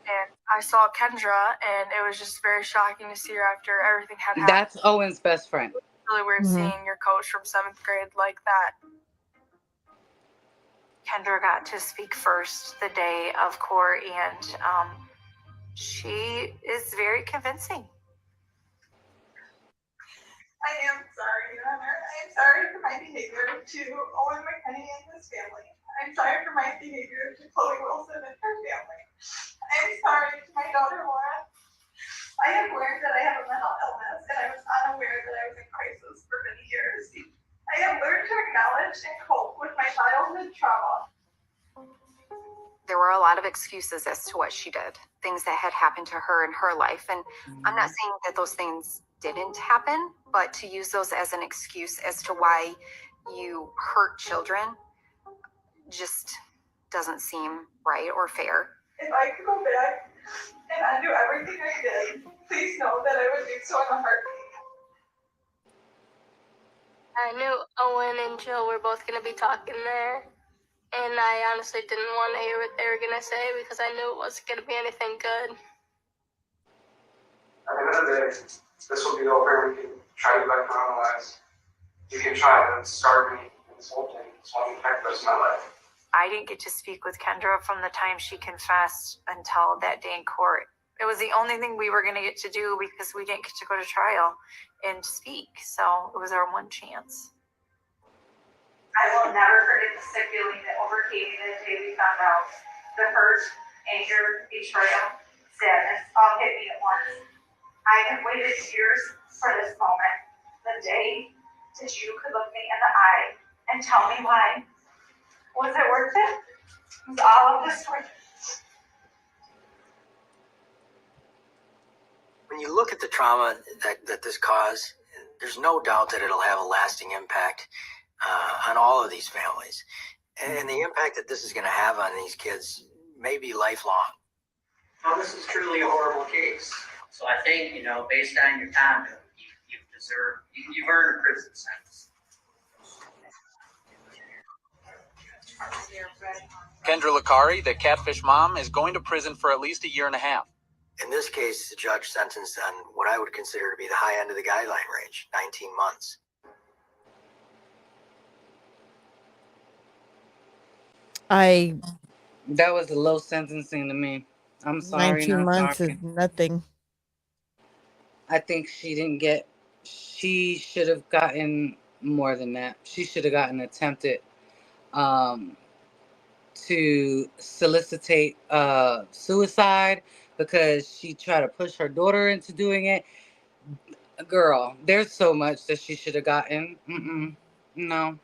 S10: And I saw Kendra, and it was just very shocking to see her after everything had happened.
S3: That's Owen's best friend.
S10: It's really weird seeing your coach from 7th grade like that.
S6: Kendra got to speak first the day of court, and she is very convincing.
S11: I am sorry, Your Honor. I am sorry for my behavior to Owen McKinney and his family. I'm sorry for my behavior to Chloe Wilson and her family. I'm sorry to my daughter, Laura. I have learned that I have a mental illness, and I was unaware that I was in crisis for many years. I have learned to acknowledge and cope with my childhood trauma.
S12: There were a lot of excuses as to what she did, things that had happened to her in her life. And I'm not saying that those things didn't happen, but to use those as an excuse as to why you hurt children just doesn't seem right or fair.
S11: If I could go back and undo everything I did, please know that I would do so in a heartbeat.
S10: I knew Owen and Jill were both going to be talking there, and I honestly didn't want to hear what they were going to say because I knew it wasn't going to be anything good.
S13: At the end of the day, this will be over. We can try to get back to normal lives. You can try, but it's starving me in this whole thing. It's one impact the rest of my life.
S6: I didn't get to speak with Kendra from the time she confessed until that day in court. It was the only thing we were going to get to do because we didn't get to go to trial and speak. So it was our one chance.
S11: I will never forget the sick feeling that overcame me the day we found out. The hurt, anger, betrayal, sadness all hit me at once. I have waited years for this moment. The day that you could look me in the eye and tell me why. Was it worth it? Was all of this worth it?
S9: When you look at the trauma that this caused, there's no doubt that it'll have a lasting impact on all of these families. And the impact that this is going to have on these kids may be lifelong.
S14: Well, this is truly a horrible case. So I think, based on your conduct, you've earned a prison sentence.
S15: Kendra Licari, the catfish mom, is going to prison for at least a year and a half.
S9: In this case, the judge sentenced on what I would consider to be the high end of the guideline range, 19 months.
S3: That was a low sentencing to me. I'm sorry.
S2: 19 months is nothing.
S3: I think she should have gotten more than that. She should have gotten attempted um, to solicitate suicide because she tried to push her daughter into doing it. Girl, there's so much that she should have gotten. No.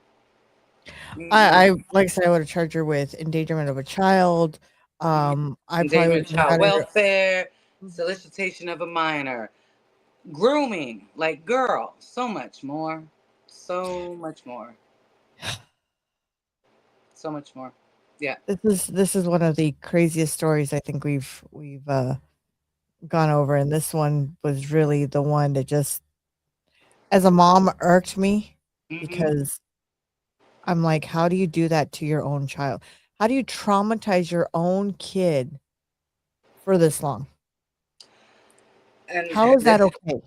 S2: I
S3: Mm-mm.
S2: like I said, I would have charged her with endangerment of a child. I probably would
S3: Endangerment,
S2: have
S3: child
S2: had her.
S3: welfare,
S2: Mhm.
S3: solicitation of a minor, grooming. Like, girl, so much more. So much more. So much more. Yeah.
S2: This is one of the craziest stories I think we've gone over, and this one was really the one that just, as a mom, irked me
S3: hmm
S2: because I'm like, how do you do that to your own child? How do you traumatize your own kid for this long?
S3: And
S2: How is that
S3: this,
S2: okay?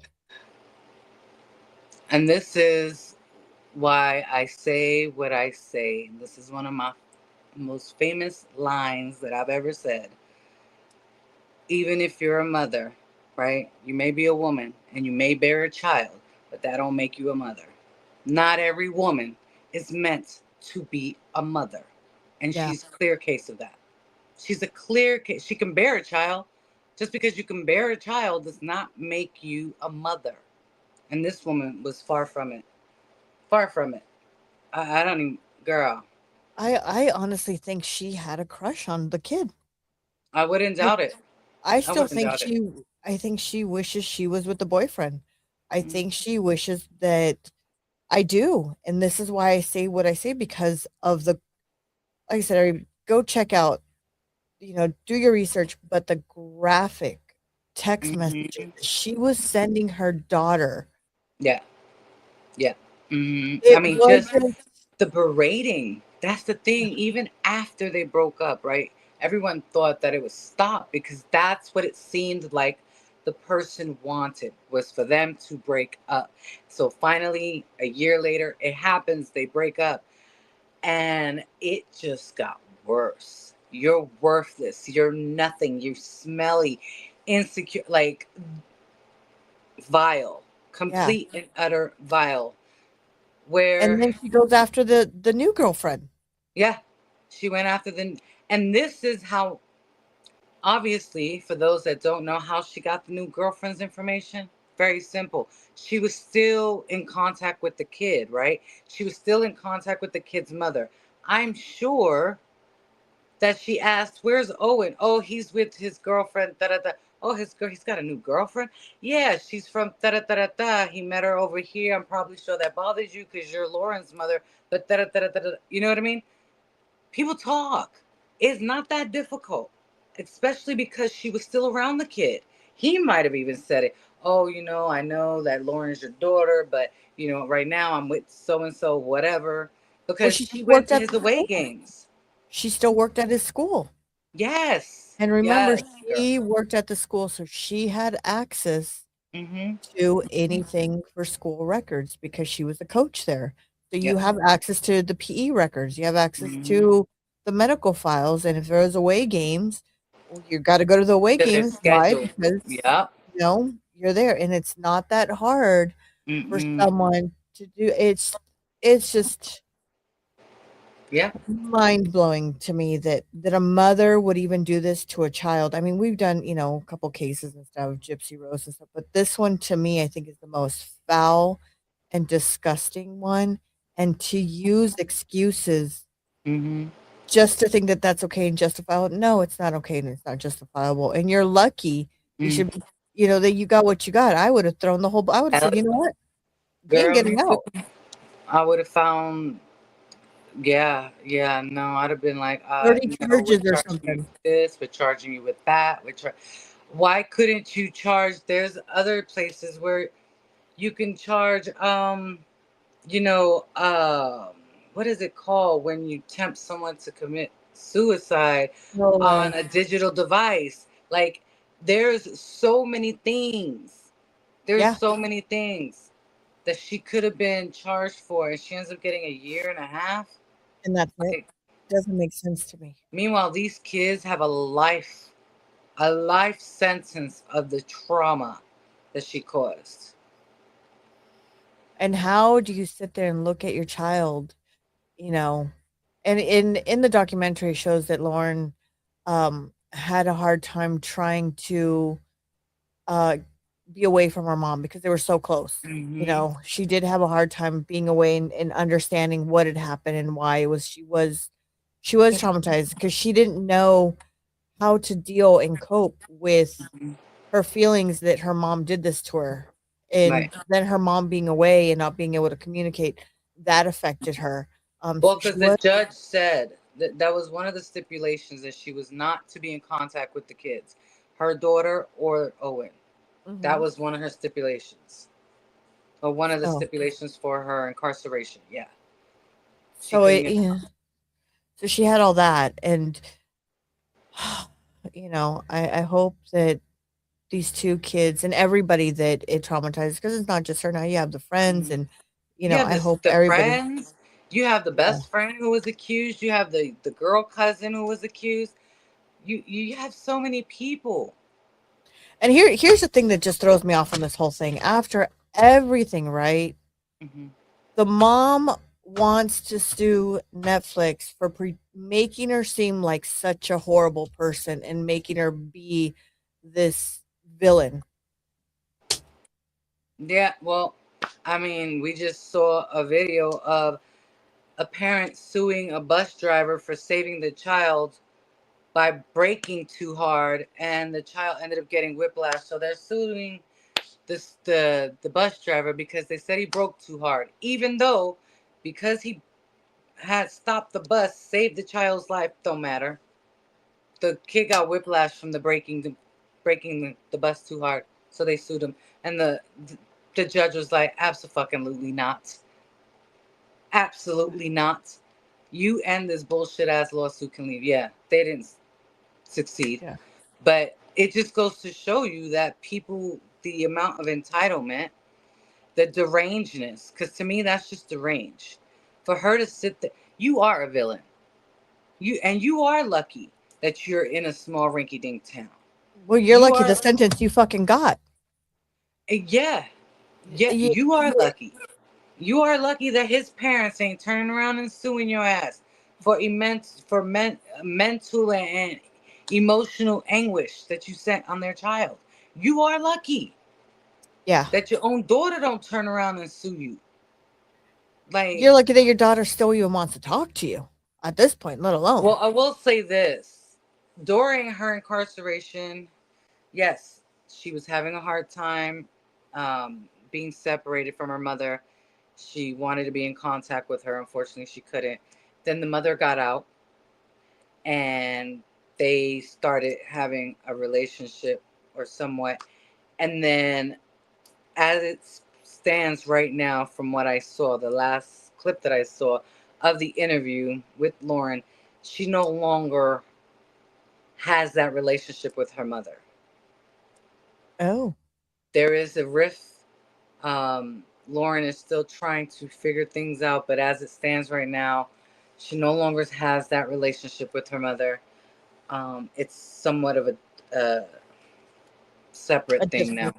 S3: and this is why I say what I say. This is one of my most famous lines that I've ever said. Even if you're a mother, right? You may be a woman and you may bear a child, but that don't make you a mother. Not every woman is meant to be a mother. And
S2: Yeah.
S3: she's a clear case of that. She's a clear case. She can bear a child. Just because you can bear a child does not make you a mother. And this woman was far from it. Far from it. I don't even, girl,
S2: I honestly think she had a crush on the kid.
S3: I wouldn't
S2: I
S3: doubt it.
S2: I
S3: I
S2: still
S3: wouldn't
S2: think
S3: doubt it.
S2: she wishes she was with the boyfriend. I
S3: Mm-hmm.
S2: think she wishes that I do, and this is why I say what I say because of the like I said, go check out, do your research, but the graphic text messages
S3: Mm-hmm.
S2: that she was sending her daughter,
S3: Yeah. Yeah. I
S2: it
S3: mean, just
S2: wasn't.
S3: the berating. That's the thing. Even after they broke up, right? Everyone thought that it would stop because that's what it seemed like the person wanted was for them to break up. So finally, a year later, it happens. They break up, and it just got worse. You're worthless. You're nothing. You're smelly, insecure, like vile,
S2: Yeah,
S3: complete and utter vile.
S2: and
S3: Where
S2: then she goes after the new girlfriend.
S3: Yeah, she went after the, and this is how, obviously, for those that don't know how she got the new girlfriend's information, very simple. She was still in contact with the kid, right? She was still in contact with the kid's mother. I'm sure that she asked, "Where's Owen?" "Oh, he's with his girlfriend." Da da da. "Oh, he's got a new girlfriend." "Yeah, she's from da da da da da. He met her over here. I'm probably sure that bothers you because you're Lauren's mother." But da da da da da. You know what I mean? People talk. It's not that difficult, especially because she was still around the kid. He might have even said it. "Oh, I know that Lauren's your daughter, but right now I'm with so and so, whatever."
S2: Well,
S3: Because
S2: she
S3: she
S2: still
S3: went
S2: worked
S3: to
S2: at
S3: his
S2: the
S3: away
S2: school.
S3: games.
S2: She still worked at his school.
S3: Yes,
S2: And remember,
S3: yes, girl.
S2: she worked at the school, so she had access
S3: Mhm.
S2: to anything for school records because she was a coach there. So you
S3: Yep.
S2: have access to the PE records, you have access
S3: Mhm.
S2: to the medical files, and if there's away games, well, you got to go to the away
S3: To their
S2: games. Why?
S3: schedule.
S2: Because
S3: Yep.
S2: you're there, and it's not that hard for
S3: Mm-mm.
S2: someone to do. It's just
S3: Yep.
S2: mind-blowing to me that a mother would even do this to a child. I mean, we've done, a couple cases and stuff of Gypsy Rose and stuff, but this one to me, I think is the most foul and disgusting one, and to use excuses
S3: Mhm.
S2: just to think that that's okay and justifiable. No, it's not okay and it's not justifiable, and you're lucky. You
S3: Mm.
S2: should be, that you got what you got. I would have thrown the whole I would have
S3: Hell,
S2: said, "You know what? You ain't
S3: girl, me
S2: getting
S3: too.
S2: out."
S3: I would have found. Yeah, yeah, no, I'd have been like,
S2: 30
S3: no, we're
S2: charges or
S3: charging you
S2: something.
S3: with this, we're charging you with that. Why couldn't you charge? There's other places where you can charge, you know, what is it called when you tempt someone to commit suicide
S2: No
S3: on
S2: way.
S3: a digital device? Like, there's so many things. There's
S2: Yeah,
S3: so many things that she could have been charged for, and she ends up getting a year and a half.
S2: and that's it.
S3: Like,
S2: Doesn't make sense to me.
S3: meanwhile, these kids have a life sentence of the trauma that she caused.
S2: And how do you sit there and look at your child, you know? And in the documentary shows that Lauren had a hard time trying to uh be away from her mom because they were so close. You
S3: Mm-hmm.
S2: know, she did have a hard time being away and understanding what had happened and why it was she was traumatized because she didn't know how to deal and cope with her feelings that her mom did this to her.
S3: Right.
S2: And then her mom being away and not being able to communicate, that affected her.
S3: Well,
S2: So she
S3: because the
S2: was
S3: judge said that that was one of the stipulations that she was not to be in contact with the kids, her daughter or Owen. That
S2: mhm.
S3: was one of her stipulations, or one of the
S2: So
S3: stipulations for her incarceration. Yeah, she
S2: so
S3: couldn't
S2: it
S3: get.
S2: yeah. So she had all that and I hope that these 2 kids and everybody that it traumatized because it's not just her now, you have the friends and,
S3: You have
S2: I
S3: this
S2: hope
S3: the
S2: everybody
S3: friends. You have the
S2: yeah.
S3: best friend who was accused. You have the girl cousin who was accused. You have so many people.
S2: And here's the thing that just throws me off on this whole thing. After everything, right?
S3: Hmm.
S2: The mom wants to sue Netflix for making her seem like such a horrible person and making her be this villain.
S3: Yeah, well, I mean, we just saw a video of a parent suing a bus driver for saving the child by braking too hard, and the child ended up getting whiplash. So they're suing the bus driver because they said he broke too hard, even though because he had stopped the bus, saved the child's life. Don't matter. The kid got whiplash from the breaking the bus too hard, so they sued him. And the judge was like, absolutely not, absolutely not. You and this bullshit ass lawsuit can leave. Yeah, they didn't succeed,
S2: Yeah.
S3: but it just goes to show you that people, the amount of entitlement, the derangedness, because to me that's just deranged. For her to sit there, you are a villain. You are lucky that you're in a small rinky-dink town.
S2: Well, you're
S3: You
S2: lucky
S3: are,
S2: the sentence you fucking got.
S3: yeah, yeah.
S2: You,
S3: You are lucky. You are lucky that his parents ain't turning around and suing your ass for mental and emotional anguish that you sent on their child. You are lucky
S2: yeah.
S3: that your own daughter don't turn around and sue you. Like,
S2: You're lucky that your daughter still even wants to talk to you at this point, let alone.
S3: well, I will say this: during her incarceration, yes, she was having a hard time being separated from her mother. She wanted to be in contact with her. Unfortunately, she couldn't. Then the mother got out and they started having a relationship or somewhat. And then, as it stands right now, from what I saw, the last clip that I saw of the interview with Lauren, she no longer has that relationship with her mother.
S2: Oh.
S3: There is a rift. Lauren is still trying to figure things out, but as it stands right now, she no longer has that relationship with her mother. It's somewhat of a
S2: A
S3: separate thing now.
S2: distance.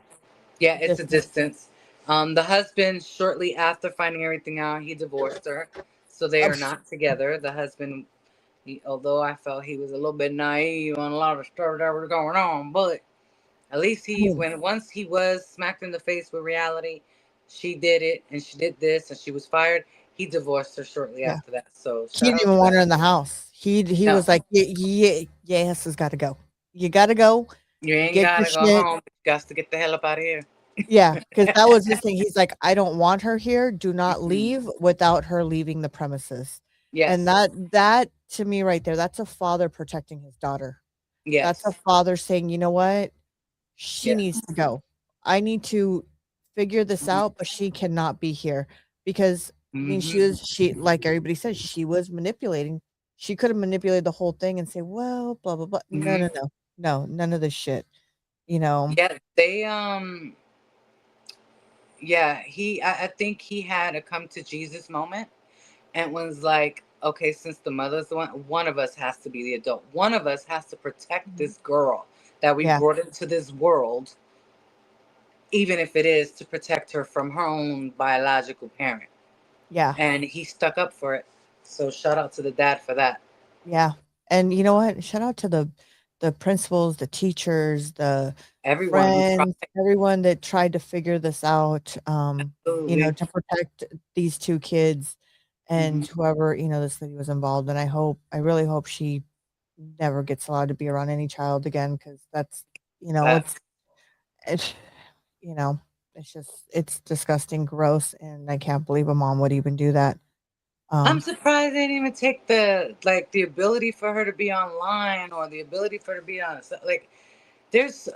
S3: Yeah,
S2: A
S3: it's a
S2: distance.
S3: distance. The husband, shortly after finding everything out, he divorced her, so they are not together. The husband, although I felt he was a little bit naive on a lot of stuff that was going on, but at least once he was smacked in the face with reality, she did it and she did this and she was fired. He divorced her shortly
S2: Yeah.
S3: after that. So
S2: He
S3: shout
S2: didn't
S3: out
S2: even
S3: to
S2: want
S3: that.
S2: her in the house. He
S3: No,
S2: was like, yeah, yes, has got to go. You got to go.
S3: you ain't
S2: Get your
S3: gotta go
S2: shit.
S3: home. You got to get the hell up out of here.
S2: Yeah, because that was his thing. He's like, I don't want her here. Do not
S3: Mhm.
S2: leave without her leaving the premises. And
S3: Yes,
S2: that to me right there, that's a father protecting his daughter. That's a
S3: yes,
S2: father saying, you know what? She
S3: yeah.
S2: needs to go. I need to figure this out, but she cannot be here because I mean
S3: Mm-hmm.
S2: she like everybody said, she was manipulating. She could have manipulated the whole thing and say, well, blah blah blah. No,
S3: Mm-hmm.
S2: no, no. No, none of this shit. You know.
S3: Yeah, yeah, I think he had a come to Jesus moment and was like, okay, since the mother's the one of us has to be the adult. One of us has to protect
S2: Mhm.
S3: this girl that we
S2: Yeah.
S3: brought into this world even if it is to protect her from her own biological parent.
S2: Yeah.
S3: And he stuck up for it. So shout out to the dad for that.
S2: Yeah. And you know what? Shout out to the principals, the teachers, the
S3: Everyone who tried.
S2: friends, everyone that tried to figure this out,
S3: Absolutely.
S2: to protect these two kids and
S3: Mhm.
S2: whoever, this lady was involved. And I really hope she never gets allowed to be around any child again because that's,
S3: Uh,
S2: it's, you know, it's just, it's disgusting, gross. And I can't believe a mom would even do that.
S3: I'm surprised they didn't even take the ability for her to be online or the ability for her to be on like there's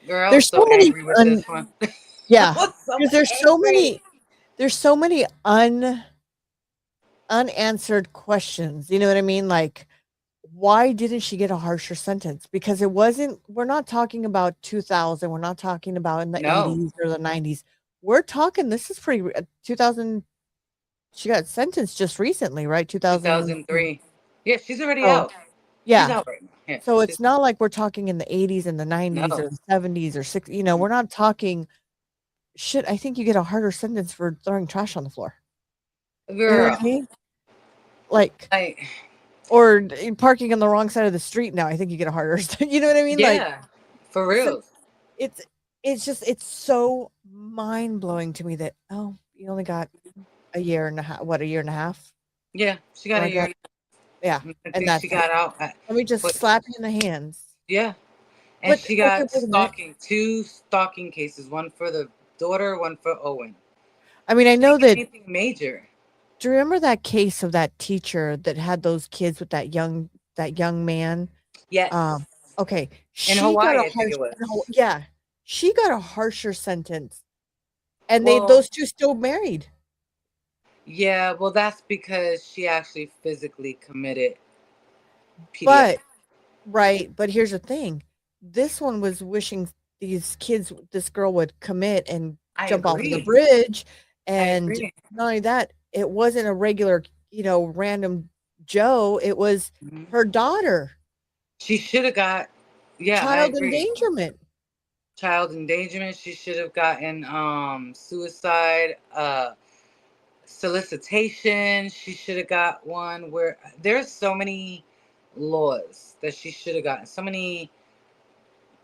S3: girl, I'm
S2: There's
S3: so
S2: so many,
S3: angry with this one. I
S2: yeah,
S3: was so
S2: because
S3: angry.
S2: there's so many unanswered questions. You know what I mean? Like, why didn't she get a harsher sentence? Because we're not talking about 2000. We're not talking about in the
S3: No,
S2: 80s or the 90s. We're talking, this is 2000. She got sentenced just recently, right? 2000.
S3: 2003. Yeah, she's already
S2: Oh,
S3: out. She's
S2: yeah.
S3: out right now. Yeah,
S2: So
S3: she's
S2: it's not like we're talking in the 80s and the 90s
S3: no
S2: or the 70s or 60s. We're not talking shit. I think you get a harder sentence for throwing trash on the floor. You know what
S3: girl.
S2: I mean? Like,
S3: I
S2: or parking on the wrong side of the street now, I think you get a harder you know what I mean? Like,
S3: yeah, for
S2: so
S3: real.
S2: it's it's so mind-blowing to me that, oh, you only got a year and a half, what, a year and a half?
S3: Yeah, she got
S2: Something
S3: a
S2: like that.
S3: year.
S2: Yeah,
S3: I
S2: and
S3: think she
S2: that's it.
S3: got out at
S2: Let me just
S3: what?
S2: slap you in the hands.
S3: Yeah, and
S2: But
S3: she
S2: okay,
S3: got
S2: wait a minute.
S3: two stalking cases, one for the daughter, one for Owen.
S2: I mean, I
S3: She
S2: know
S3: didn't get
S2: that.
S3: anything major.
S2: Do you remember that case of that teacher that had those kids with that young man?
S3: Yes,
S2: Um, okay,
S3: in
S2: she got a
S3: Hawaii, I think
S2: harsh,
S3: it was.
S2: no, yeah, she got a harsher sentence, and
S3: Well,
S2: those two still married.
S3: yeah, well, that's because she actually physically committed PDA.
S2: But right, but here's the thing. This one was wishing this girl would commit and
S3: I
S2: jump off of the
S3: agree.
S2: bridge,
S3: I
S2: and
S3: agree.
S2: not only that, it wasn't a regular, random Joe, it was
S3: Mhm.
S2: her daughter.
S3: She should have got. Yeah, I
S2: Child
S3: agree.
S2: endangerment.
S3: Child endangerment. She should have gotten suicide, solicitation. She should have got one where there's so many laws that she should have gotten. So many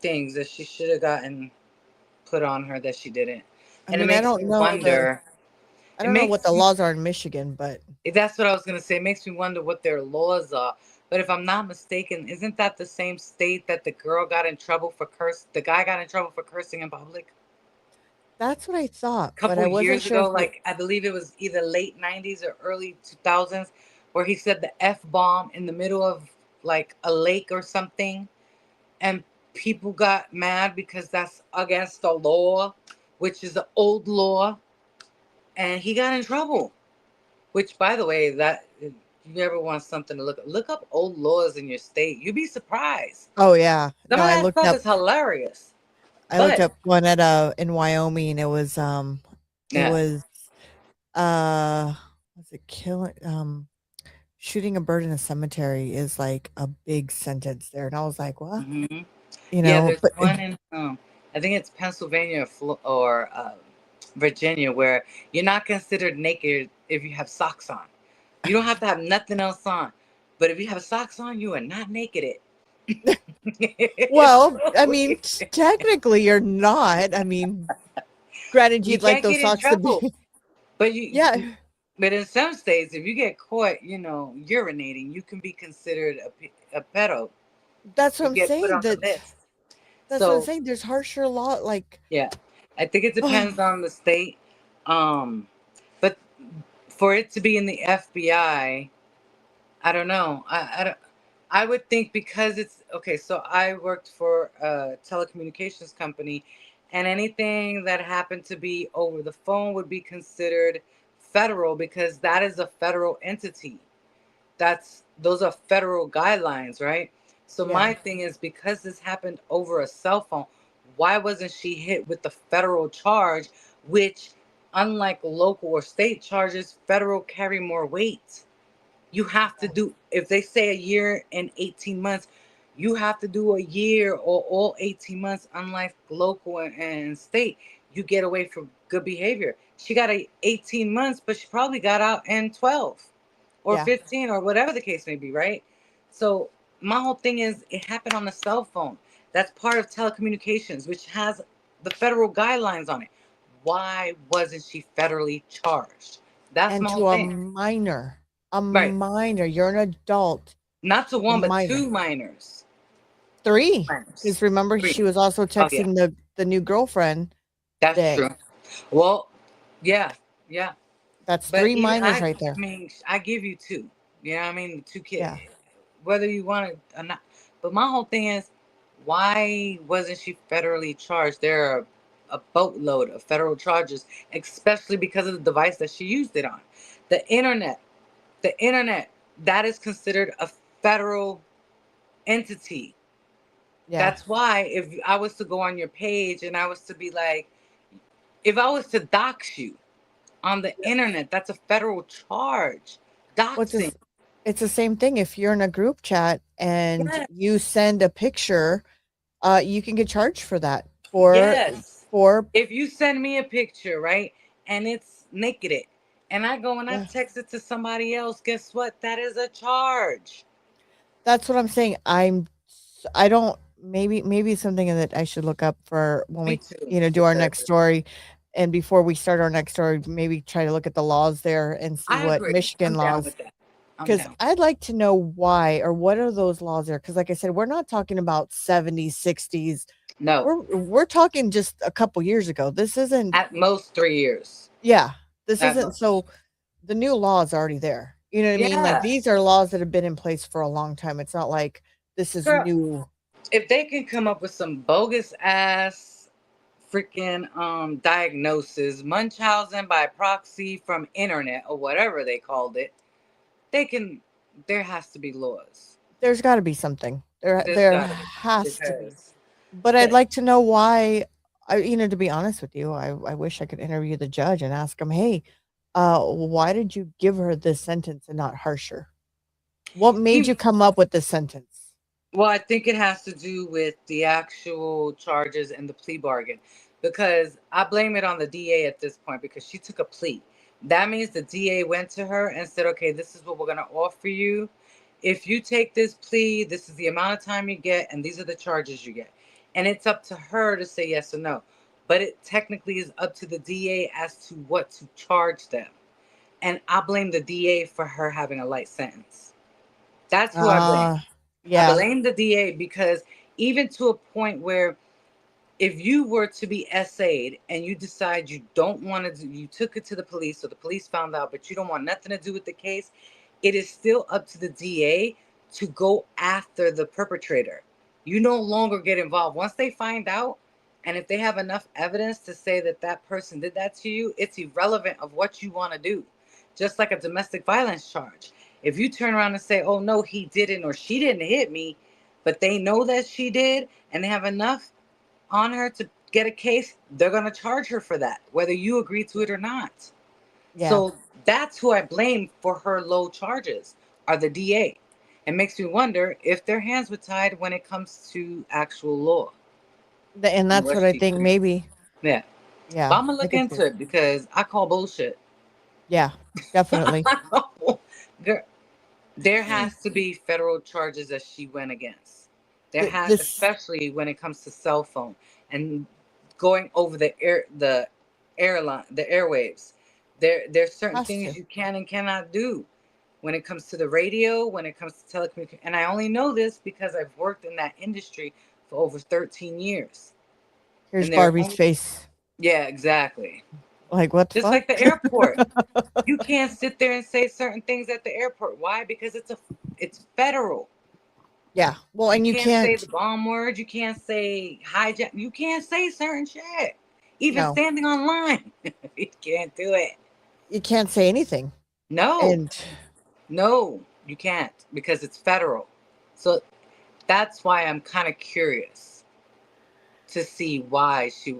S3: things that she should have gotten put on her that she didn't.
S2: I
S3: And it
S2: mean, I
S3: makes me
S2: don't know
S3: wonder.
S2: I
S3: It
S2: don't know what
S3: makes
S2: the
S3: me,
S2: laws are in Michigan, but
S3: that's what I was gonna say. It makes me wonder what their laws are. But if I'm not mistaken, isn't that the same state that the girl got in trouble for the guy got in trouble for cursing in public
S2: that's what I thought,
S3: a
S2: but
S3: couple
S2: I wasn't
S3: years
S2: sure
S3: ago?
S2: if it
S3: Like I believe it was either late '90s or early 2000s, where he said the F bomb in the middle of like a lake or something, and people got mad because that's against the law, which is the old law, and he got in trouble. Which, by the way, that if you ever want something to look up old laws in your state, you'd be surprised.
S2: Oh, yeah.
S3: Some
S2: No,
S3: of that stuff is hilarious.
S2: I looked
S3: But
S2: up one in Wyoming, it
S3: yeah,
S2: was, was it killing shooting a bird in a cemetery is like a big sentence there, and I was like, "What?"
S3: hmm yeah. There's
S2: But
S3: one in I think it's Pennsylvania or Virginia where you're not considered naked if you have socks on. You don't have to have nothing else on, but if you have socks on, you are not naked. It's
S2: well,
S3: so
S2: I mean,
S3: weird.
S2: technically you're not. I mean, granted
S3: You
S2: you'd like
S3: can't
S2: those
S3: get in
S2: socks to
S3: trouble,
S2: be
S3: but
S2: yeah,
S3: but in some states, if you get caught, urinating, you can be considered a pedo.
S2: that's what
S3: You
S2: I'm
S3: get put
S2: saying,
S3: on the list.
S2: that's what I'm
S3: So
S2: saying, there's harsher law, like,
S3: yeah, I think it
S2: oh,
S3: depends on the state. Um, but for it to be in the FBI, I don't know. I don't. I would think because it's okay. So I worked for a telecommunications company, and anything that happened to be over the phone would be considered federal because that is a federal entity. Those are federal guidelines, right? So
S2: yeah.
S3: my thing is because this happened over a cell phone, why wasn't she hit with the federal charge, which unlike local or state charges, federal carry more weight. You have to do if they say a year and 18 months, You have to do a year or all 18 months, unlike local and state. You get away for good behavior. She got 18 months, but she probably got out in 12 or
S2: Yeah.
S3: 15 or whatever the case may be, right? So my whole thing is it happened on a cell phone. That's part of telecommunications, which has the federal guidelines on it. Why wasn't she federally charged? That's
S2: And
S3: my whole
S2: to a
S3: thing.
S2: minor, a
S3: Right.
S2: minor, you're an adult.
S3: Not to
S2: To a
S3: one, but
S2: minor.
S3: two minors.
S2: 3.
S3: Minors.
S2: Because remember,
S3: Three.
S2: she was also
S3: Oh, yeah.
S2: texting the new girlfriend
S3: That's
S2: that
S3: true. Well, yeah, yeah.
S2: that's
S3: But
S2: 3
S3: even
S2: minors right there.
S3: I mean, I give you two. You know what I mean? Two kids,
S2: Yeah.
S3: whether you want it or not. But my whole thing is, why wasn't she federally charged? There are a boatload of federal charges, especially because of the device that she used it on. The internet, the internet, that is considered a federal entity.
S2: Yeah.
S3: That's why if I was to go on your page and I was to be like, if I was to dox you on the internet, that's a federal charge.
S2: What's
S3: Doxing.
S2: this? It's the same thing if you're in a group chat and
S3: Yes.
S2: you send a picture, you can get charged for that.
S3: Yes.
S2: For
S3: If you send me a picture, right, and it's naked, and I go and I
S2: Yeah.
S3: text it to somebody else, guess what? That is a charge.
S2: That's what I'm saying. I don't maybe it's something that I should look up for when
S3: Me
S2: we,
S3: too.
S2: do our next story. And before we start our next story, maybe try to look at the laws there and see
S3: I
S2: what
S3: agree.
S2: Michigan
S3: I'm down
S2: laws,
S3: with that. I'm
S2: because
S3: down.
S2: I'd like to know why or what are those laws there. Because like I said, we're not talking about 70s, 60s.
S3: No,
S2: We're talking just a couple years ago. This isn't
S3: at most 3 years.
S2: Yeah, this
S3: At
S2: isn't
S3: most.
S2: so the new law is already there. You know what I mean? Like,
S3: Yeah.
S2: these are laws that have been in place for a long time. It's not like this is
S3: Girl,
S2: new.
S3: if they can come up with some bogus ass freaking diagnosis, Munchausen by proxy from internet or whatever they called it, they can there has to be laws.
S2: There's gotta be something.
S3: There's
S2: There
S3: gotta be
S2: has to be.
S3: because
S2: But I'd
S3: the
S2: like to know why to be honest with you, I wish I could interview the judge and ask him, "Hey, why did you give her this sentence and not harsher? What made
S3: he
S2: you come up with this sentence?"
S3: well, I think it has to do with the actual charges and the plea bargain because I blame it on the DA at this point because she took a plea. That means the DA went to her and said, okay, this is what we're going to offer you. If you take this plea, this is the amount of time you get, and these are the charges you get. And it's up to her to say yes or no. But it technically is up to the DA as to what to charge them. And I blame the DA for her having a light sentence. That's who I blame. I
S2: Yeah.
S3: blame the DA because even to a point where if you were to be essayed and you decide you don't want to do, you took it to the police, so the police found out, but you don't want nothing to do with the case, it is still up to the DA to go after the perpetrator. You no longer get involved. Once they find out, and if they have enough evidence to say that that person did that to you, it's irrelevant of what you want to do. Just like a domestic violence charge. If you turn around and say, oh no, he didn't or she didn't hit me, but they know that she did and they have enough on her to get a case, they're going to charge her for that, whether you agree to it or not.
S2: Yeah.
S3: So that's who I blame for her low charges are the DA. It makes me wonder if their hands were tied when it comes to actual law.
S2: And
S3: And
S2: that's
S3: what
S2: what I
S3: she
S2: think
S3: could.
S2: maybe.
S3: Yeah. But
S2: Yeah,
S3: I'm going to
S2: I
S3: look
S2: could see
S3: into
S2: it.
S3: it because I call bullshit.
S2: Yeah, definitely.
S3: Girl, there has to be federal charges that she went against.
S2: This
S3: Especially when it comes to cell phone and going over the airline, the airwaves. There's certain
S2: has
S3: things
S2: to.
S3: you can and cannot do when it comes to the radio, when it comes to telecommunications. And I only know this because I've worked in that industry for over 13 years.
S2: Here's
S3: And there are
S2: Barbie's
S3: only,
S2: face.
S3: yeah, exactly.
S2: Like, what the
S3: Just
S2: fuck?
S3: like the airport. You can't sit there and say certain things at the airport. Why? Because it's federal.
S2: Yeah. Well,
S3: You
S2: and you
S3: can't say
S2: can't.
S3: the bomb word. You can't say hijack. You can't say certain shit. Even
S2: No,
S3: standing online, you can't do it.
S2: you can't say anything.
S3: No,
S2: And
S3: no, you can't because it's federal. So that's why I'm kind of curious to see why she.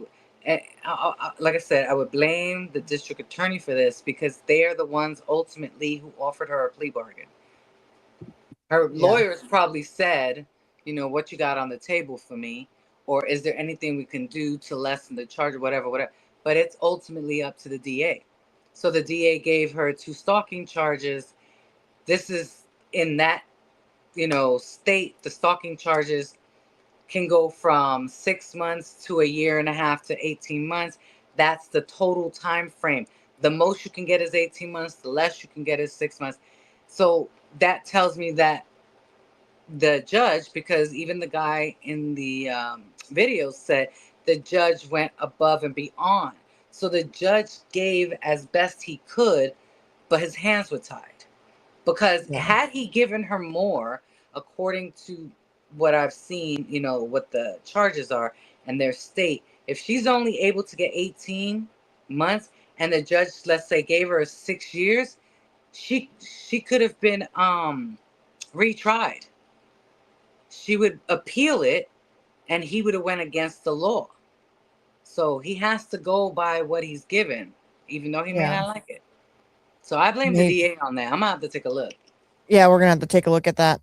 S3: Like I said, I would blame the district attorney for this because they are the ones ultimately who offered her a plea bargain. Her
S2: yeah,
S3: lawyers probably said, what you got on the table for me, or is there anything we can do to lessen the charge or whatever. But it's ultimately up to the DA. So the DA gave her 2 stalking charges. This is in that, state. The stalking charges can go from 6 months to a year and a half to 18 months. That's the total time frame. The most you can get is 18 months, the less you can get is 6 months. So that tells me that the judge, because even the guy in the video said the judge went above and beyond. So the judge gave as best he could, but his hands were tied. Because had he given her more, according to what I've seen, what the charges are and their state, if she's only able to get 18 months and the judge, let's say, gave her 6 years, she could have been retried. She would appeal it, and he would have went against the law. So he has to go by what he's given, even though he may not like it. So I blame the DA on that. I'm gonna have to take a look.
S2: Yeah, we're gonna have to take a look at that.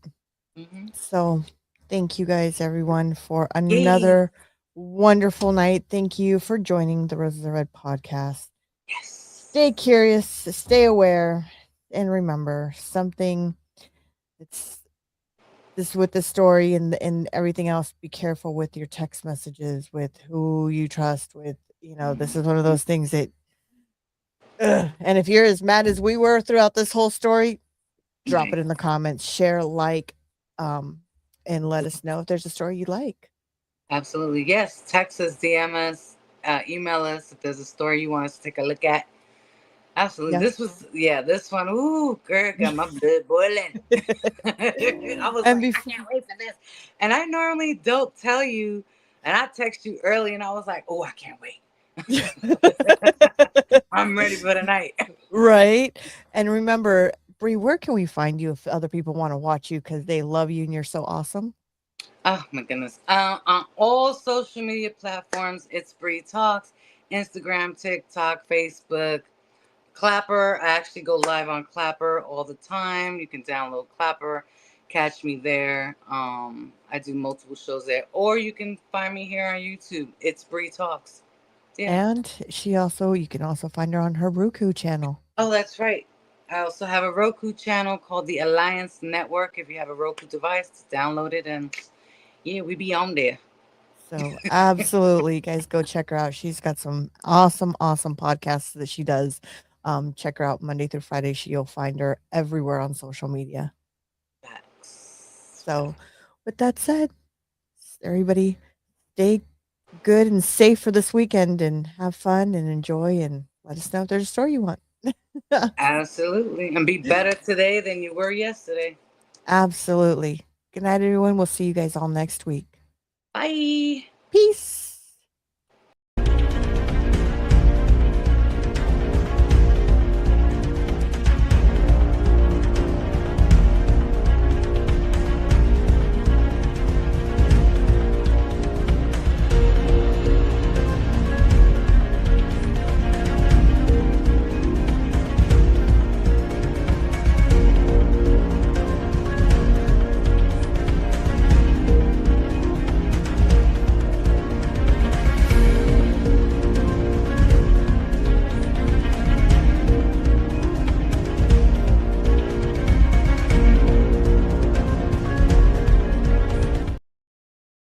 S3: Mm-hmm.
S2: So thank you guys, everyone, for another wonderful night. Thank you for joining the Roses Are Red podcast.
S3: Yes.
S2: Stay curious, stay aware, and remember something. It's this with the story and everything else. Be careful with your text messages, with who you trust. With this is one of those things that. And if you're as mad as we were throughout this whole story, drop it in the comments, share, and let us know if there's a story you like.
S3: Absolutely. Yes. Text us, DM us, email us if there's a story you want us to take a look at. Absolutely. Yes. This one, ooh, girl, got my blood boiling. I was I can't wait for this. And I normally don't tell you, and I text you early, and I was like, oh, I can't wait. I'm ready for the night.
S2: Right. And remember, Bree, where can we find you if other people want to watch you because they love you and you're so awesome?
S3: Oh my goodness. On all social media platforms, it's Bree Talks, Instagram, TikTok, Facebook, Clapper. I actually go live on Clapper all the time. You can download Clapper, catch me there. I do multiple shows there, or you can find me here on YouTube. It's Bree Talks. Yeah.
S2: And you can also find her on her Roku channel.
S3: Oh, that's right. I also have a Roku channel called the Alliance Network. If you have a Roku device, download it, and yeah, we be on there.
S2: So absolutely, guys, go check her out. She's got some awesome podcasts that she does. Check her out Monday through Friday. You'll find her everywhere on social media. So with that said, everybody stay good and safe for this weekend and have fun and enjoy, and let us know if there's a story you want.
S3: Absolutely. And be better today than you were yesterday.
S2: Absolutely. Good night, everyone. We'll see you guys all next week.
S3: Bye.
S2: Peace.